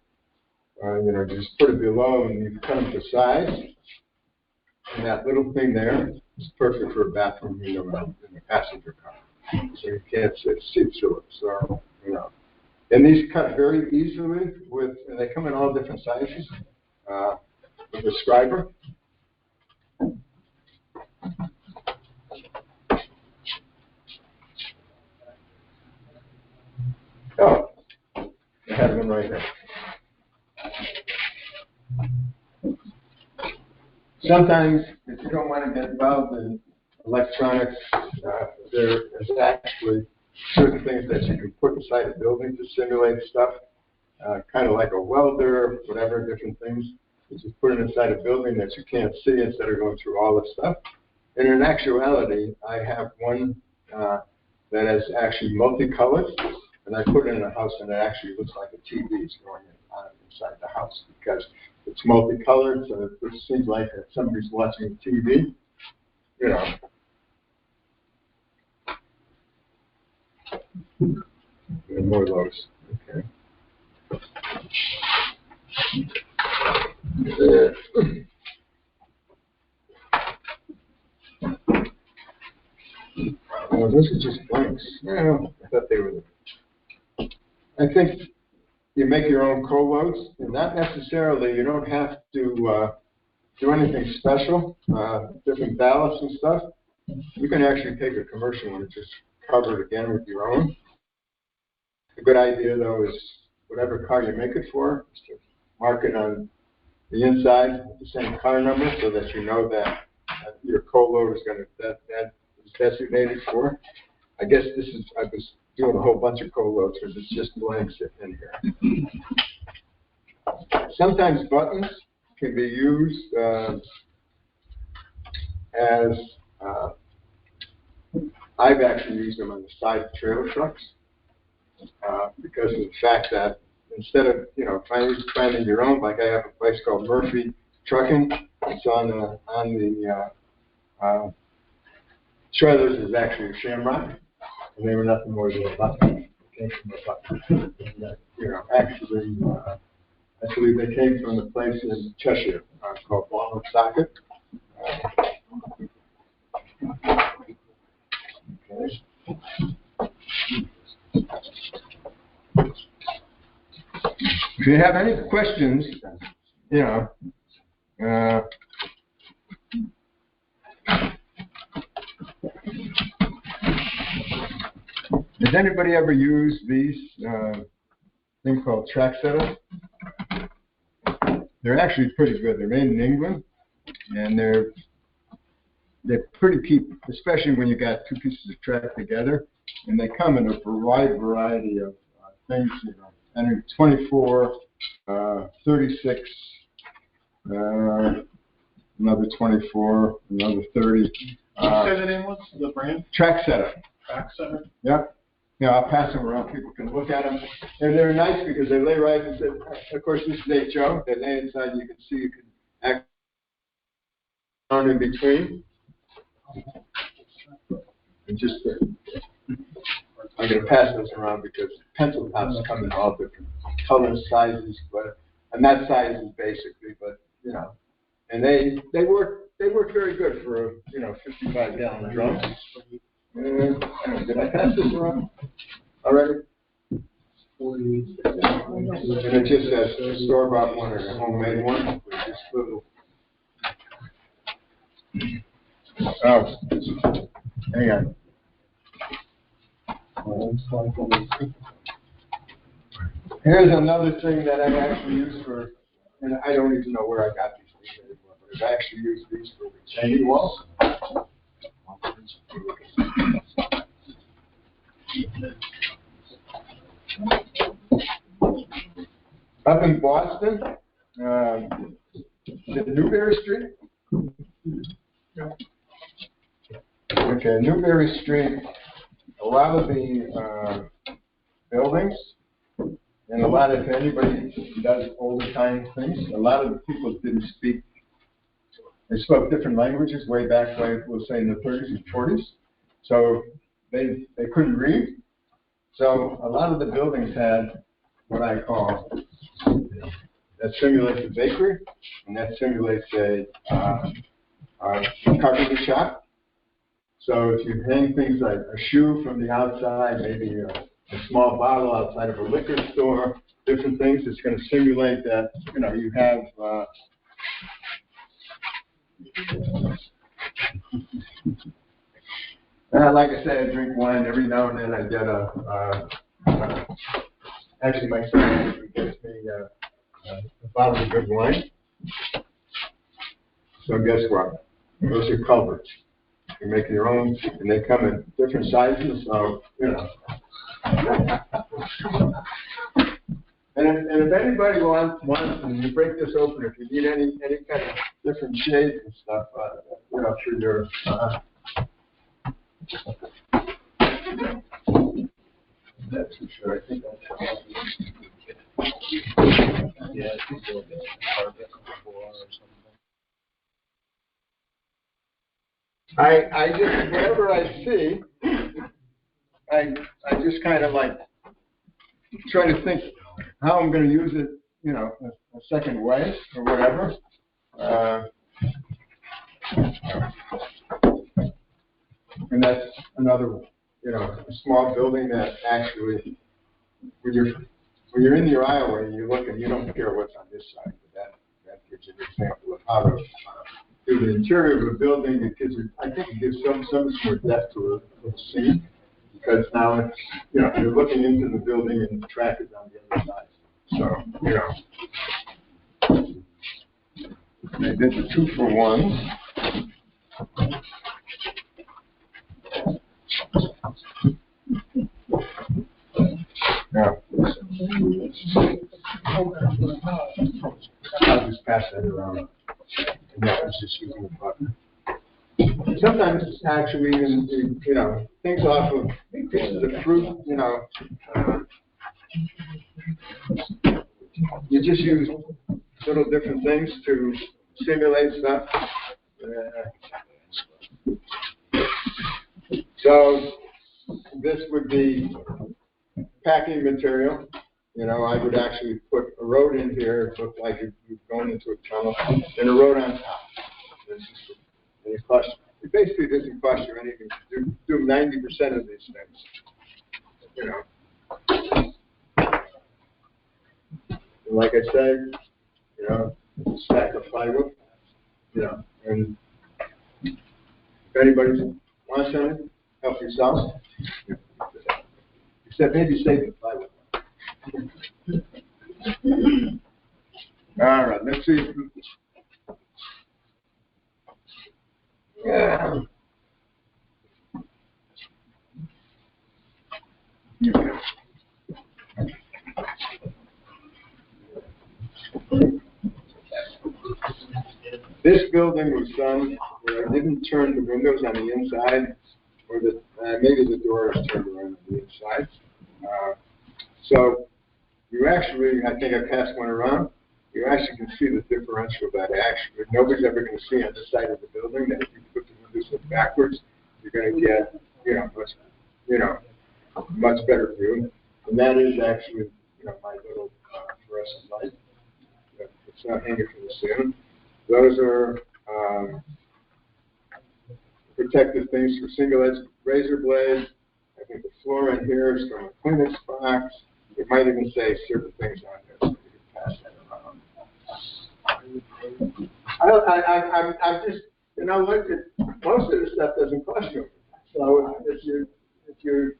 just put it below and you cut them to size. And that little thing there is perfect for a bathroom window in a passenger car. So you can't see through it. So, and these cut very easily and they come in all different sizes with a scriber. Oh, I have one right there. Sometimes, if you don't want to get involved in electronics, there is actually certain things that you can put inside a building to simulate stuff, kind of like a welder, whatever, different things. You just put it inside a building that you can't see instead of going through all this stuff. And in actuality, I have one that is actually multicolored, and I put it in a house, and it actually looks like a TV is going inside the house because it's multicolored, so it seems like somebody's watching TV. And more of those. Okay. Oh, those are just blanks. Yeah, I thought they were. I think you make your own colos, and not necessarily. You don't have to do anything special. Different ballasts and stuff. You can actually take a commercial one and just cover it again with your own. A good idea, though, is whatever car you make it for, is to mark it on the inside with the same car number so that you know that your co-load is going to, that is designated for. I guess I was doing a whole bunch of co-loads because it's just blanks in here. Sometimes buttons can be used as, I've actually used them on the side of trailer trucks because of the fact that instead of, finding your own, like I have a place called Murphy Trucking, it's on the trailers is actually a Shamrock, and they were nothing more than a button. They came from a button. Actually, they came from the place in Cheshire called Wlochowski. Okay. If you have any questions, has anybody ever used these things called track setups? They're actually pretty good. They're made in England, and they're pretty cheap, especially when you got two pieces of track together. And they come in a wide variety of things, and 24, 36, another 24, another 30. Did you say the name was the brand? Track setup. Track Center. Yep. I'll pass them around. People can look at them. And they're nice because they lay right inside. Of course, this is HO. They lay inside. You can see. You can act on in between. And just, I'm going to pass those around because pencil tops come in all different colors, sizes, and that size is basically, and they work very good for 55-gallon drums. Did I pass this around already? And it just says a store-bought one or a homemade one. Just little. Oh, hang on. Here's another thing that I've actually used for, and I don't even know where I got these things anymore, but I've actually used these for retaining walls. Up in Boston, is it Newberry Street? Okay, Newberry Street, a lot of the buildings, and a lot of, if anybody does older time things, a lot of the people didn't speak, they spoke different languages way back, we'll say in the 30s and 40s, so they couldn't read. So a lot of the buildings had what I call, that simulates a bakery, and that simulates a carpenter shop. So if you hang things like a shoe from the outside, maybe a small bottle outside of a liquor store, different things, it's going to simulate that, you have, like I said, I drink wine every now and then. I get actually my son gets me a bottle of good wine. So guess what? Those are covered. You make your own, and they come in different sizes, so, And if anybody wants, and you break this open, if you need any kind of different shades and stuff, through your, that's for sure. I think that's yeah, I think they'll get carpet or something. I just, whatever I see, I just kind of like try to think how I'm going to use it, a second way or whatever. And that's another, a small building that actually, when you're in your aisleway and you look and you don't care what's on this side, but that gives you an example of how to do the interior of a building. It gives I think it gives some more depth to a scene, because now it's, you're looking into the building and the track is on the other side. So, I did the 2-for-1s. Now, I'll just pass that around. And that was just using the button. Sometimes it's actually even, you know, things off of pieces of fruit, you know. You just use little different things to stimulate stuff. So this would be packing material. You know, I would actually put a road in here. It looked like you've gone into a tunnel, and a road on top. And it basically doesn't cost you anything to do 90% of these things. You know. And like I said, you know, stack of plywood, you know, and if anybody wants something, help yourself. Except maybe save the plywood. All right, let's see. Yeah. This building was done where I didn't turn the windows on the inside, or maybe the door is turned around on the inside. So you actually, I think I passed one around, you actually can see the differential of that action. Nobody's ever going to see on this side of the building that if you put the windows backwards, you're going to get, much better view. And that is actually, my little fluorescent light. It's not hanging from the ceiling. Those are protective things for single-edged razor blades. I think the floor in here is from a Kleenex box. It might even say certain things on there, so you can pass that around. I'm just, most of the stuff doesn't cost you. So if you're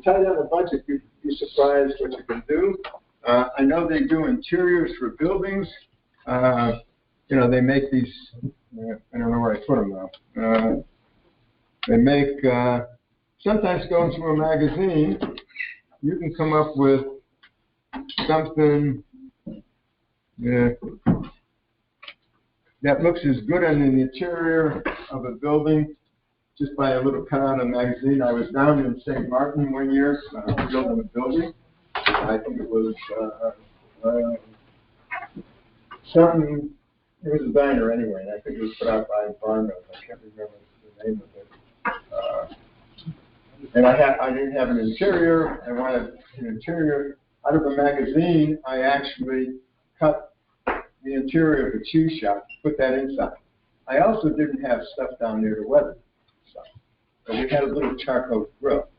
tight on the budget, you'd be surprised what you can do. I know they do interiors for buildings. They make these, I don't know where I put them now. They make, sometimes going through a magazine, you can come up with something that looks as good on the interior of a building just by a little cut on a magazine. I was down in St. Martin one year building a building. I think it was something. It was a diner anyway, and I think it was put out by Barno. I can't remember the name of it. And I didn't have an interior. I wanted an interior out of a magazine. I actually cut the interior of the cheese shop, put that inside. I also didn't have stuff down there to weather stuff. But we had a little charcoal grill.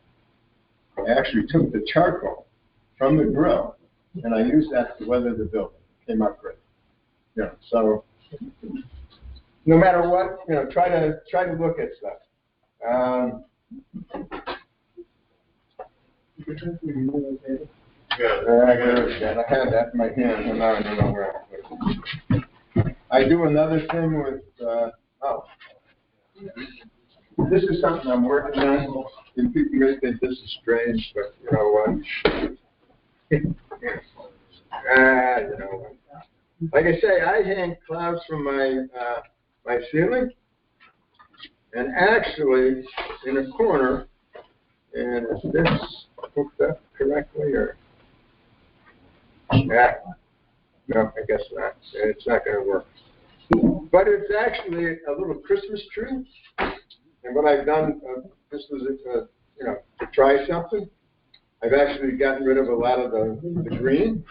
I actually took the charcoal from the grill, and I used that to weather the building. It came out great. So no matter what, try to look at stuff. I had that in my hand, and now I don't know where I put it. I do another thing with, this is something I'm working on, and people may think this is strange, but you know what? Like I say, I hang clouds from my my ceiling, and actually in a corner, and is this hooked up correctly, or? Yeah. No, I guess not. It's not going to work. But it's actually a little Christmas tree, and what I've done, this was to try something. I've actually gotten rid of a lot of the green.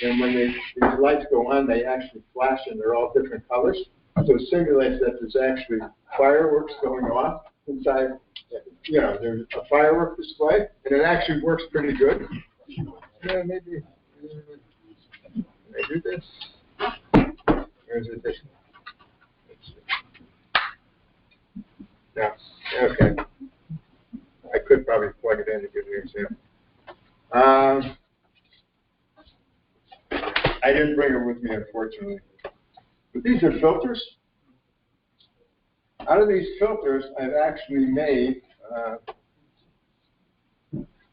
And when these lights go on, they actually flash, and they're all different colors. So it simulates that there's actually fireworks going off inside. There's a firework display, and it actually works pretty good. Maybe can I do this? Or is it this one? No. Okay. I could probably plug it in to give you an example. I didn't bring it with me, unfortunately. But these are filters. Out of these filters, I've actually made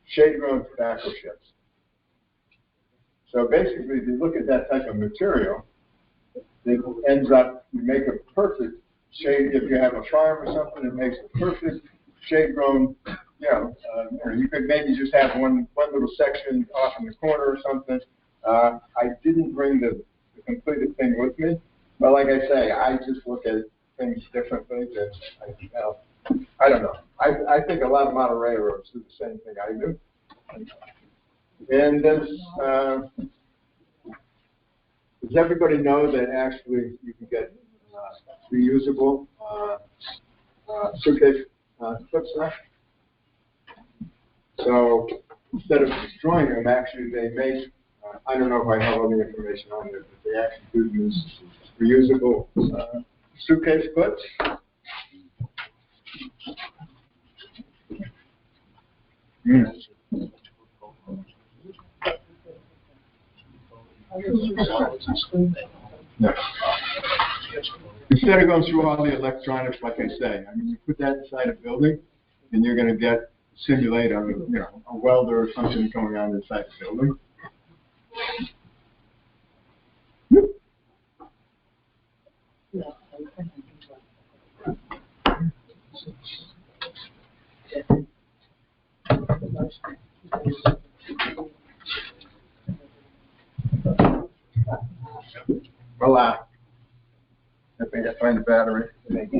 shade-grown tobacco chips. So basically, if you look at that type of material, it ends up, you make a perfect shade. If you have a farm or something, it makes a perfect shade-grown, you could maybe just have one little section off in the corner or something. I didn't bring the completed thing with me, but like I say, I just look at things differently. I don't know. I think a lot of Monterey-ers do the same thing I do. And does everybody know that actually you can get reusable suitcase clips now? So instead of destroying them, actually they make, I don't know if I have all the information on there, but they actually do use reusable suitcase clips. No. Instead of going through all the electronics, like I say, I mean, you put that inside a building, and you're going to simulate a welder or something going on inside the building. Voila. I think I find the battery. I think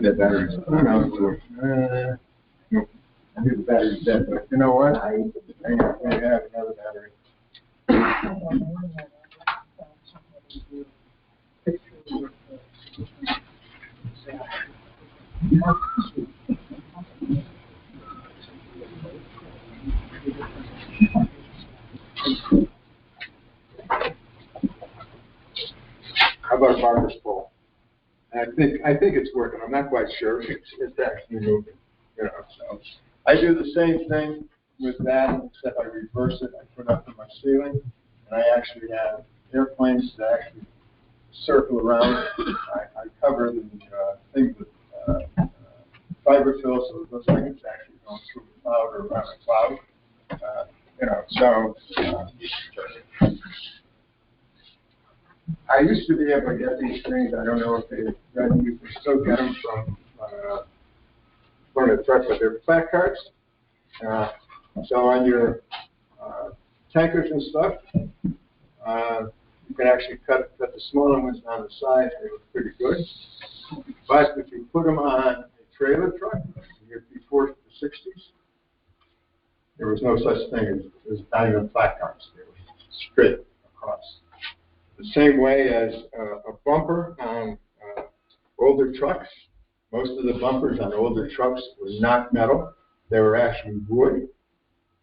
that battery's no, I think the battery's dead, but you know what? I have another battery. How about a barber's pole? I think it's working. I'm not quite sure. It's actually moving. So I do the same thing with that, except I reverse it. I put it up in my ceiling, and I actually have airplanes that actually circle around. I cover the thing with fiberfill, so it looks like it's actually going through a cloud or around a cloud. I used to be able to get these things. I don't know if you can still get them from one of the trucks, but they're flat cards. So on your tankers and stuff, you can actually cut the smaller ones on the side. They look pretty good. But if you put them on a trailer truck, before the 60s, there was no such thing as not even flat cards. They were straight across. The same way as a bumper on older trucks. Most of the bumpers on older trucks were not metal. They were actually wood.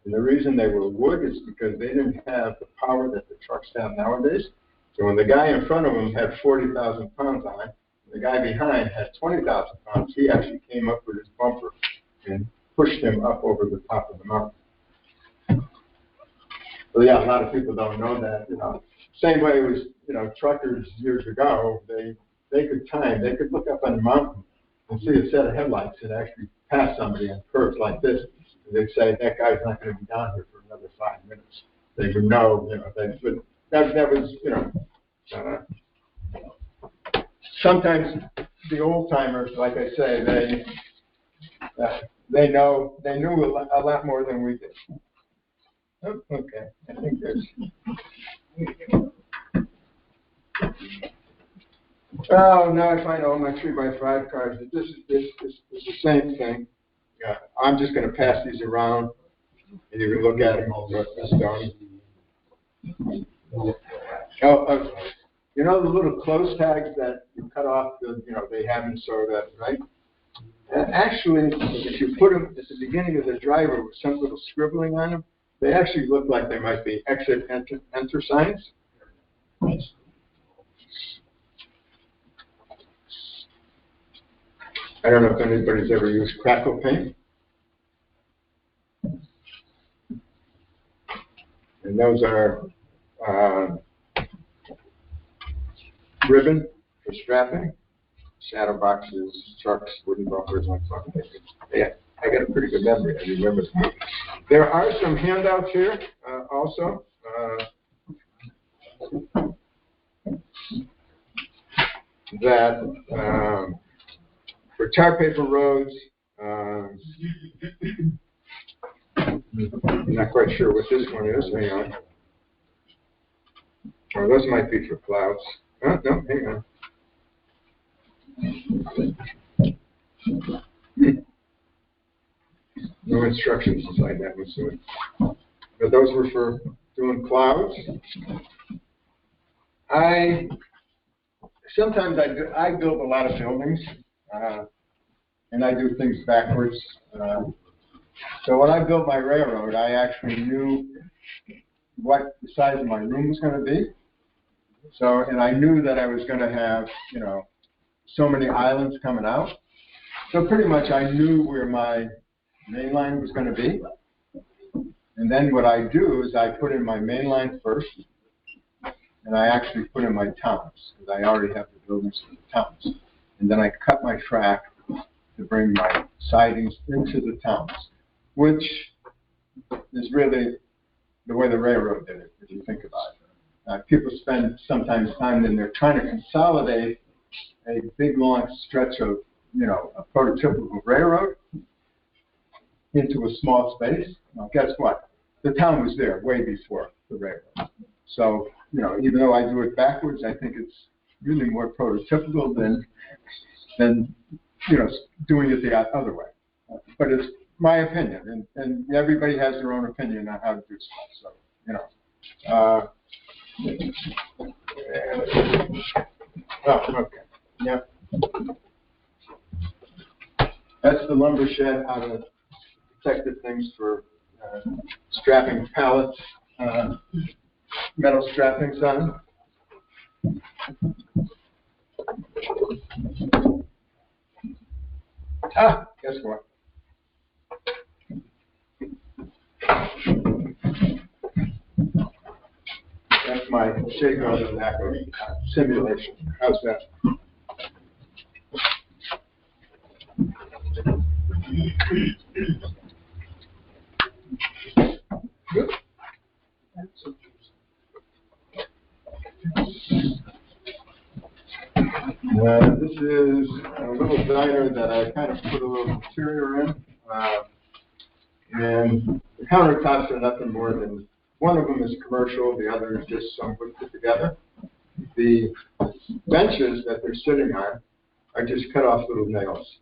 And the reason they were wood is because they didn't have the power that the trucks have nowadays. So when the guy in front of them had 40,000 pounds on it, the guy behind had 20,000 pounds, he actually came up with his bumper and pushed him up over the top of the mountain. So yeah, a lot of people don't know that. Same way it was, truckers years ago, they could time, they could look up on the mountain and see a set of headlights that actually pass somebody on curves like this. And they'd say, that guy's not going to be down here for another 5 minutes. They would know, that was, sometimes the old timers, like I say, they knew a lot more than we did. Oh, okay, I think there's. Oh, now I find all my 3x5 cards. This is the same thing. Yeah, I'm just going to pass these around, and you can look at them. What this done. Oh, the little close tags that you cut off, they have in soda, right? And actually, if you put them at the beginning of the driver with some little scribbling on them, they actually look like they might be exit, enter signs. I don't know if anybody's ever used crackle paint. And those are ribbon for strapping, shadow boxes, trucks, wooden bumpers, and so on. Yeah, I got a pretty good memory. I remember. There are some handouts here also. That for tar paper roads, I'm not quite sure what this one is. Hang on. Oh, those might be for clouds. Oh, no, hang on. No instructions inside that one, so. But those were for doing clouds. Sometimes I build a lot of buildings, and I do things backwards. So when I built my railroad, I actually knew what the size of my room was going to be. So, and I knew that I was going to have, so many islands coming out. So pretty much I knew where my main line was going to be. And then what I do is I put in my main line first, and I actually put in my towns, because I already have the buildings for the towns. And then I cut my track to bring my sidings into the towns, which is really the way the railroad did it, if you think about it. People spend sometimes time in there trying to consolidate a big long stretch of, a prototypical railroad into a small space. Now, guess what? The town was there way before the railroad. So, even though I do it backwards, I think it's really more prototypical than doing it the other way. But it's my opinion, and everybody has their own opinion on how to do stuff. So, okay. Yep. That's the lumber shed, how to protective things for strapping pallets, metal strappings on. Guess what? That's my shakeout and tobacco simulation. How's that? Good. This is a little diner that I kind of put a little interior in. And the countertops are nothing more than, one of them is commercial, the other is just some wood put together. The benches that they're sitting on are just cut off little nails,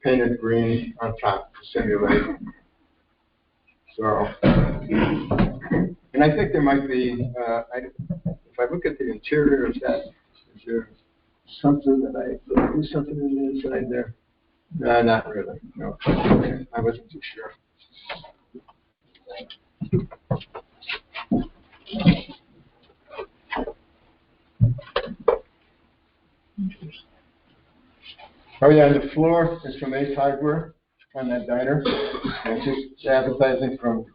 painted green on top to simulate. So, and I think there might be, if I look at the interior, is there something that there's something in the inside there? No, not really. No, I wasn't too sure. Oh yeah, and the floor is from Ace Hardware on that diner. And it's just advertising from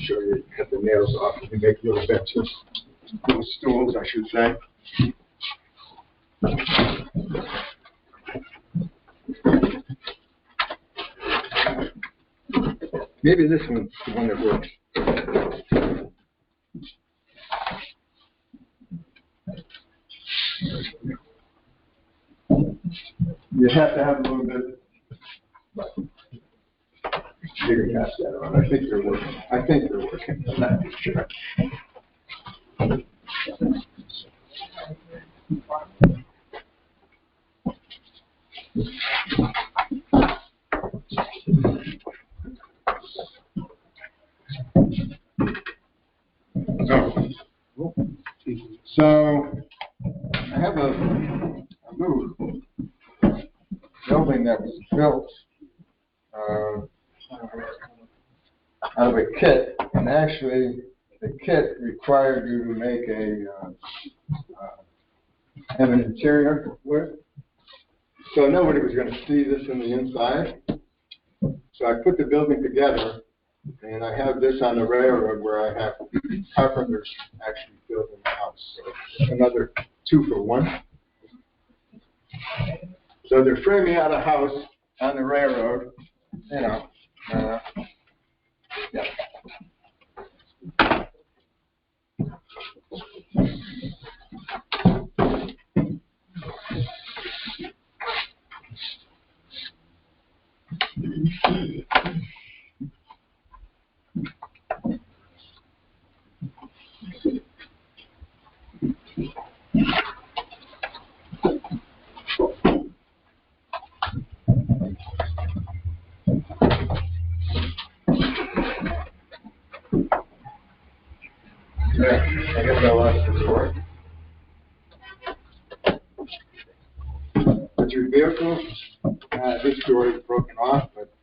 show you cut the nails off and you make little benches, little stools, I should say. Maybe this one's the one that works. You have to have a little bit bigger cast that on. I think they're working. I'm not too sure. So I have a little building that was built out of a kit, and actually the kit required you to make have an interior with. So nobody was going to see this in the inside. So I put the building together, and I have this on the railroad where I have carpenters actually building the house. So it's another 2 for 1. So they're framing out a house on the railroad, you know. Yeah. I guess I lost the story. With your vehicles, this door is broken off, but,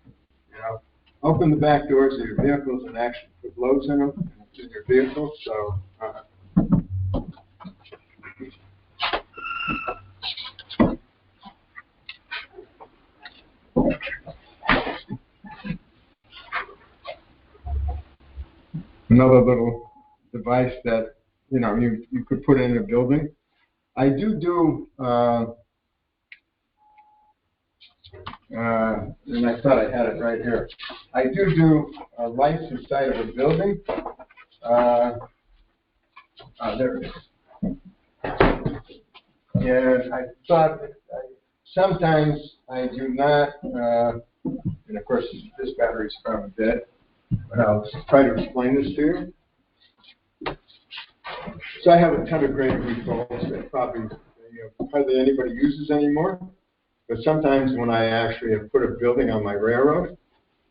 you know, open the back doors of your vehicles and actually put loads in them, and it's in your vehicle, so, another little device that, you know, you could put in a building. I do, and I thought I had it right here. I do lights inside of a building. There it is. And I thought, sometimes I do not, and of course this battery's probably dead, but I'll try to explain this to you. So I have a ton of gravity phones that probably hardly anybody uses anymore. But sometimes when I actually have put a building on my railroad,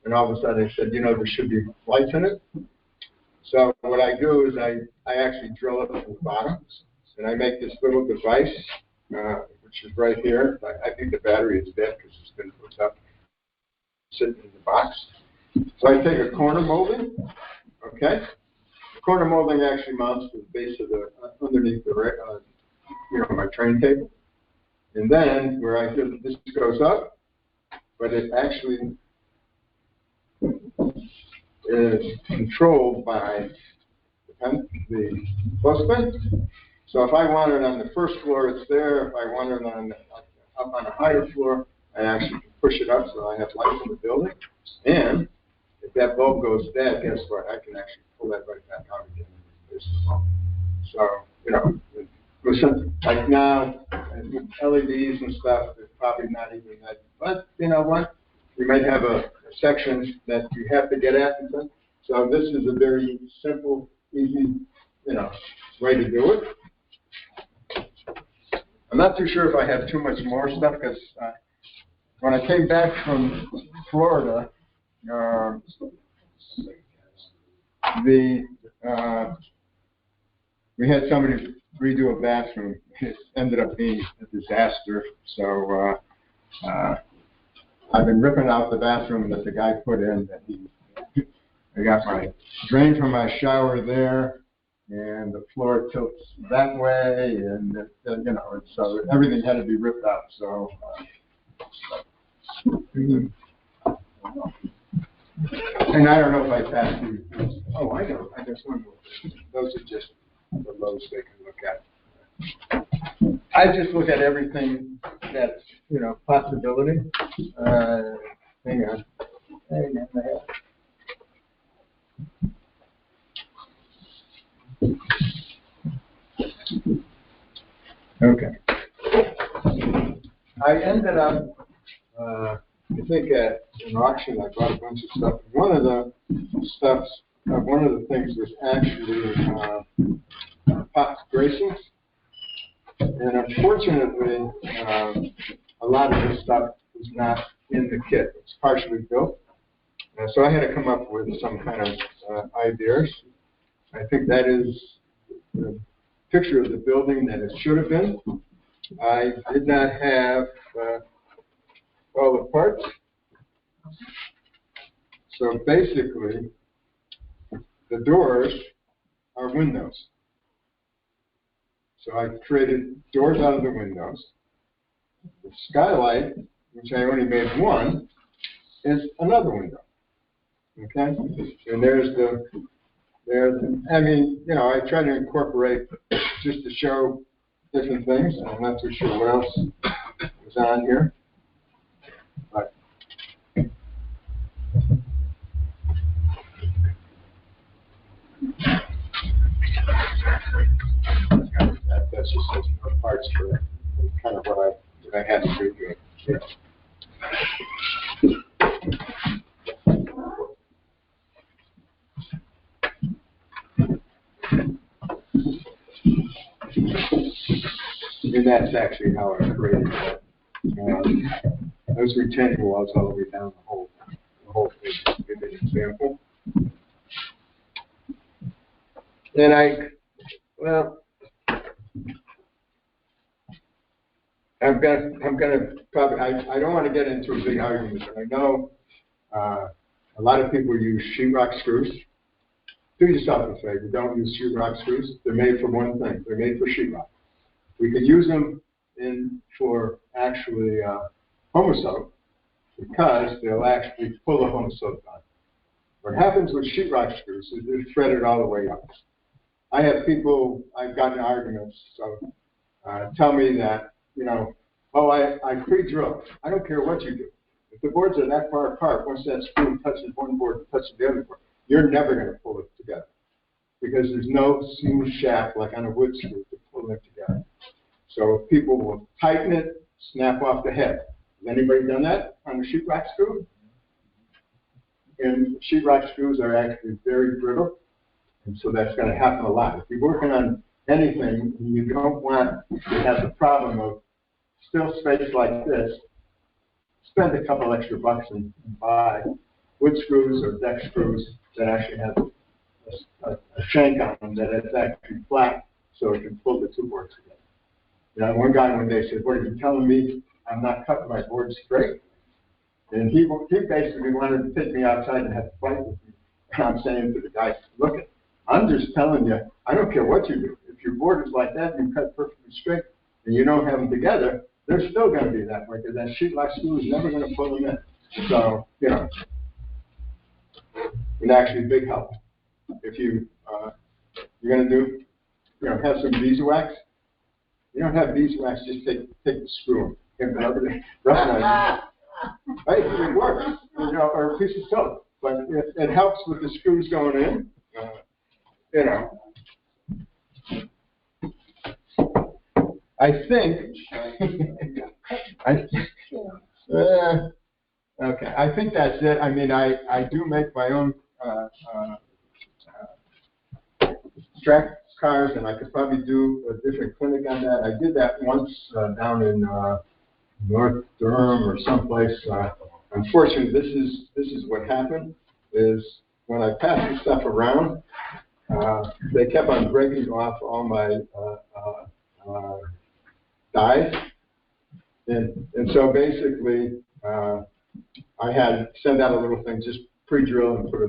and all of a sudden they said, you know, there should be lights in it. So what I do is I actually drill it from the bottom, and I make this little device, which is right here. I think the battery is dead because it's been hooked up, sitting in the box. So I take a corner molding, okay? The corner molding actually mounts to the base of the, underneath the, my train table. And then where I hear that this goes up, but it actually is controlled by the postman. So if I want it on the first floor, it's there. If I want it up on a higher floor, I actually can push it up so I have light in the building. And if that bulb goes dead, guess what? I can actually pull that right back out again and replace the bulb. So, you know, with something like now, with LEDs and stuff, it's probably not even that. But you know what? You might have a section that you have to get at and stuff. So this is a very simple, easy, way to do it. I'm not too sure if I have too much more stuff because when I came back from Florida, we had somebody redo a bathroom. It ended up being a disaster. So I've been ripping out the bathroom that the guy put in. I got my drain from my shower there, and the floor tilts that way, and so everything had to be ripped out. So. And I don't know if I passed you. Oh, I know. I just one more. Those are just the lows they can look at. I just look at everything that's, possibility. Hang on. Okay. I ended up, I think at an auction, I bought a bunch of stuff. One of the things was actually pot gracings. And unfortunately, a lot of this stuff is not in the kit. It's partially built. So I had to come up with some kind of ideas. I think that is the picture of the building that it should have been. I did not have all the parts. So basically, the doors are windows. So I created doors out of the windows. The skylight, which I only made one, is another window. Okay? And I mean, you know, I try to incorporate just to show different things. I'm not too sure what else is on here. But that's just those parts for kind of what I had to do here. Yeah. And that's actually how I created that. Those retaining walls all the way down the whole thing. Give an example. And I'm gonna probably, I don't want to get into a big argument, but I know a lot of people use sheetrock screws. Do yourself a favor, don't use sheetrock screws. They're made for one thing. They're made for sheetrock. We could use them for actually homosoap because they'll actually pull the homosoap on. What happens with sheetrock screws is they're threaded all the way up. I have people, I've gotten arguments, so tell me that, you know, oh, I pre-drill. I don't care what you do. If the boards are that far apart, once that screw touches one board and touches the other board, you're never going to pull it together because there's no smooth shaft like on a wood screw to pull it together. So people will tighten it, snap off the head. Has anybody done that on a sheetrock screw? And sheetrock screws are actually very brittle, and so that's going to happen a lot. If you're working on anything, you don't want to have the problem of still space like this. Spend a couple extra bucks and buy wood screws or deck screws that actually have a shank on them that is actually flat, so it can pull the two boards together. You know, one guy one day said, "What are you telling me? I'm not cutting my board straight?" And he basically wanted to take me outside and have a fight with me. And I'm saying to the guy, "Look, I'm just telling you, I don't care what you do. If your board is like that and you cut perfectly straight and you don't have them together, they're still going to be that way because that sheetrock screw is never going to pull them in." So, you know, it's actually a big help. If you're going to do, you know, have some beeswax. You don't have beeswax, just take the screw and rub it. Right, it works, you know, or a piece of soap. But it helps with the screws going in, you know. I think, okay, I think that's it. I mean, I do make my own track cars, and I could probably do a different clinic on that. I did that once down in North Durham or someplace. Unfortunately, this is what happened. Is when I passed the stuff around, they kept on breaking off all my dies, and so basically I had to send out a little thing, just pre-drill and put a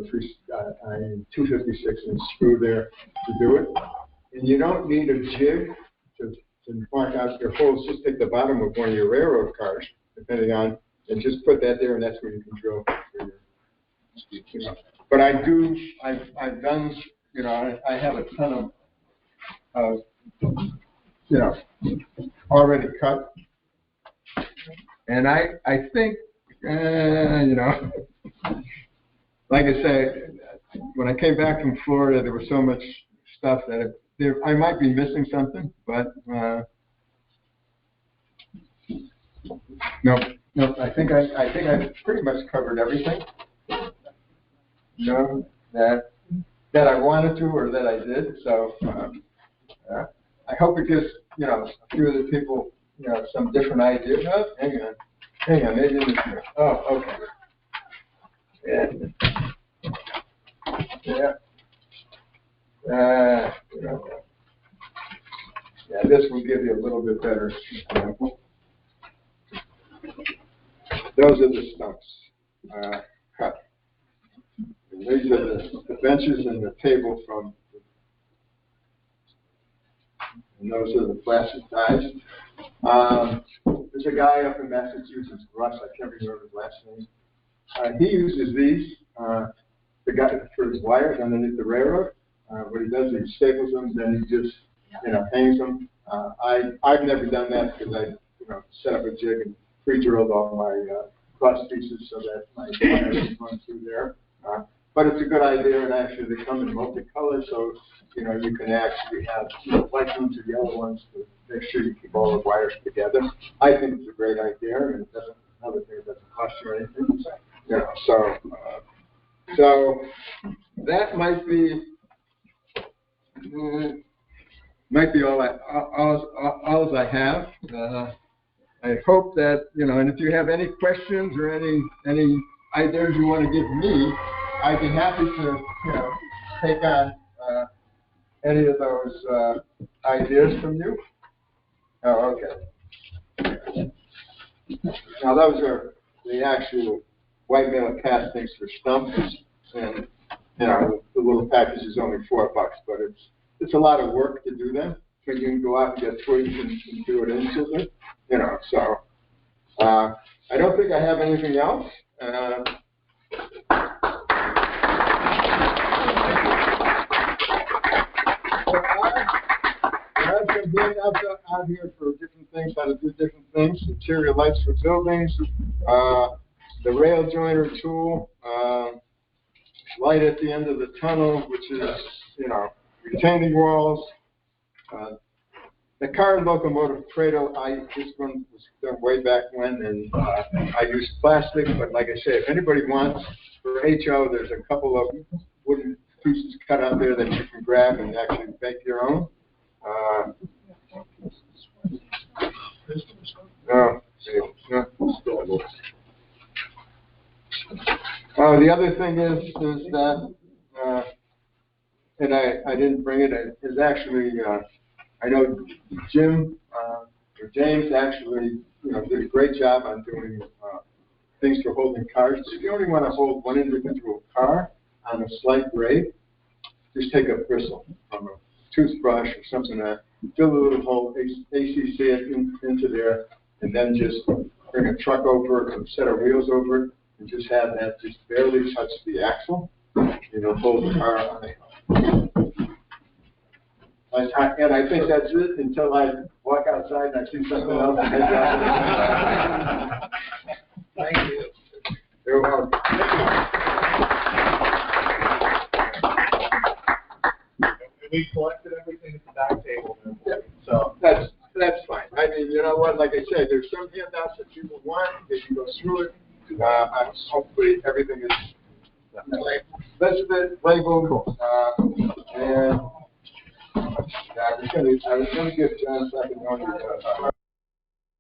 256-inch screw there to do it. And you don't need a jig to mark out your holes. Just take the bottom of one of your railroad cars, depending on, and just put that there, and that's where you can drill. You know. But I've done, you know, I have a ton of you know, already cut. And I think, you know, like I say, when I came back from Florida, there was so much stuff that I might be missing something, but no, I think I pretty much covered everything, you know, that I wanted to or that I did. So I hope it gives, you know, a few of the people, you know, some different ideas. Oh, hang on, maybe this here. Oh, okay. Yeah. You know, yeah, this will give you a little bit better example. Those are the stumps cut. And these are the benches and the table from and those are the plastic ties. There's a guy up in Massachusetts, Russ, I can't remember his last name. He uses these, the guy for his wires underneath the railroad. What he does is he staples them, then he just, hangs them. I've never done that because I, set up a jig and pre-drilled all my cross pieces so that my wires run through there. But it's a good idea, and actually they come in multicolor, so you can actually have white ones or yellow ones to make sure you keep all the wires together. I think it's a great idea, and it doesn't cost you anything. So that might be all I have. I hope that and if you have any questions or any ideas you want to give me, I'd be happy to take on any of those ideas from you. Oh, okay. Now those are the actual white metal castings for stumps, and the little package is only $4, but it's a lot of work to do them. So you can go out and get twigs and do it instantly. So I don't think I have anything else. I've been out here for different things, how to do different things, interior lights for buildings, the rail joiner tool, light at the end of the tunnel, which is, retaining walls, the car and locomotive cradle. This one was done way back when, and I used plastic, but like I say, if anybody wants, for HO, there's a couple of wooden pieces cut out there that you can grab and actually make your own. The other thing is that, and I didn't bring it, is actually, I know Jim, or James actually, did a great job on doing things for holding cars. If you only want to hold one individual car on a slight grade, just take a bristle from a toothbrush or something like that, fill a little hole, ACC it into there, and then just bring a truck over it, a set of wheels over it, and just have that just barely touch the axle. Hold the car on it. And I think that's it until I walk outside and I see something else. Thank you. You're welcome. And we collected everything at the back table. Yeah. So that's fine. I mean, you know what? Like I said, there's some handouts that people want. They can go through it. Hopefully everything is listed, labeled, and I was going to give John a second.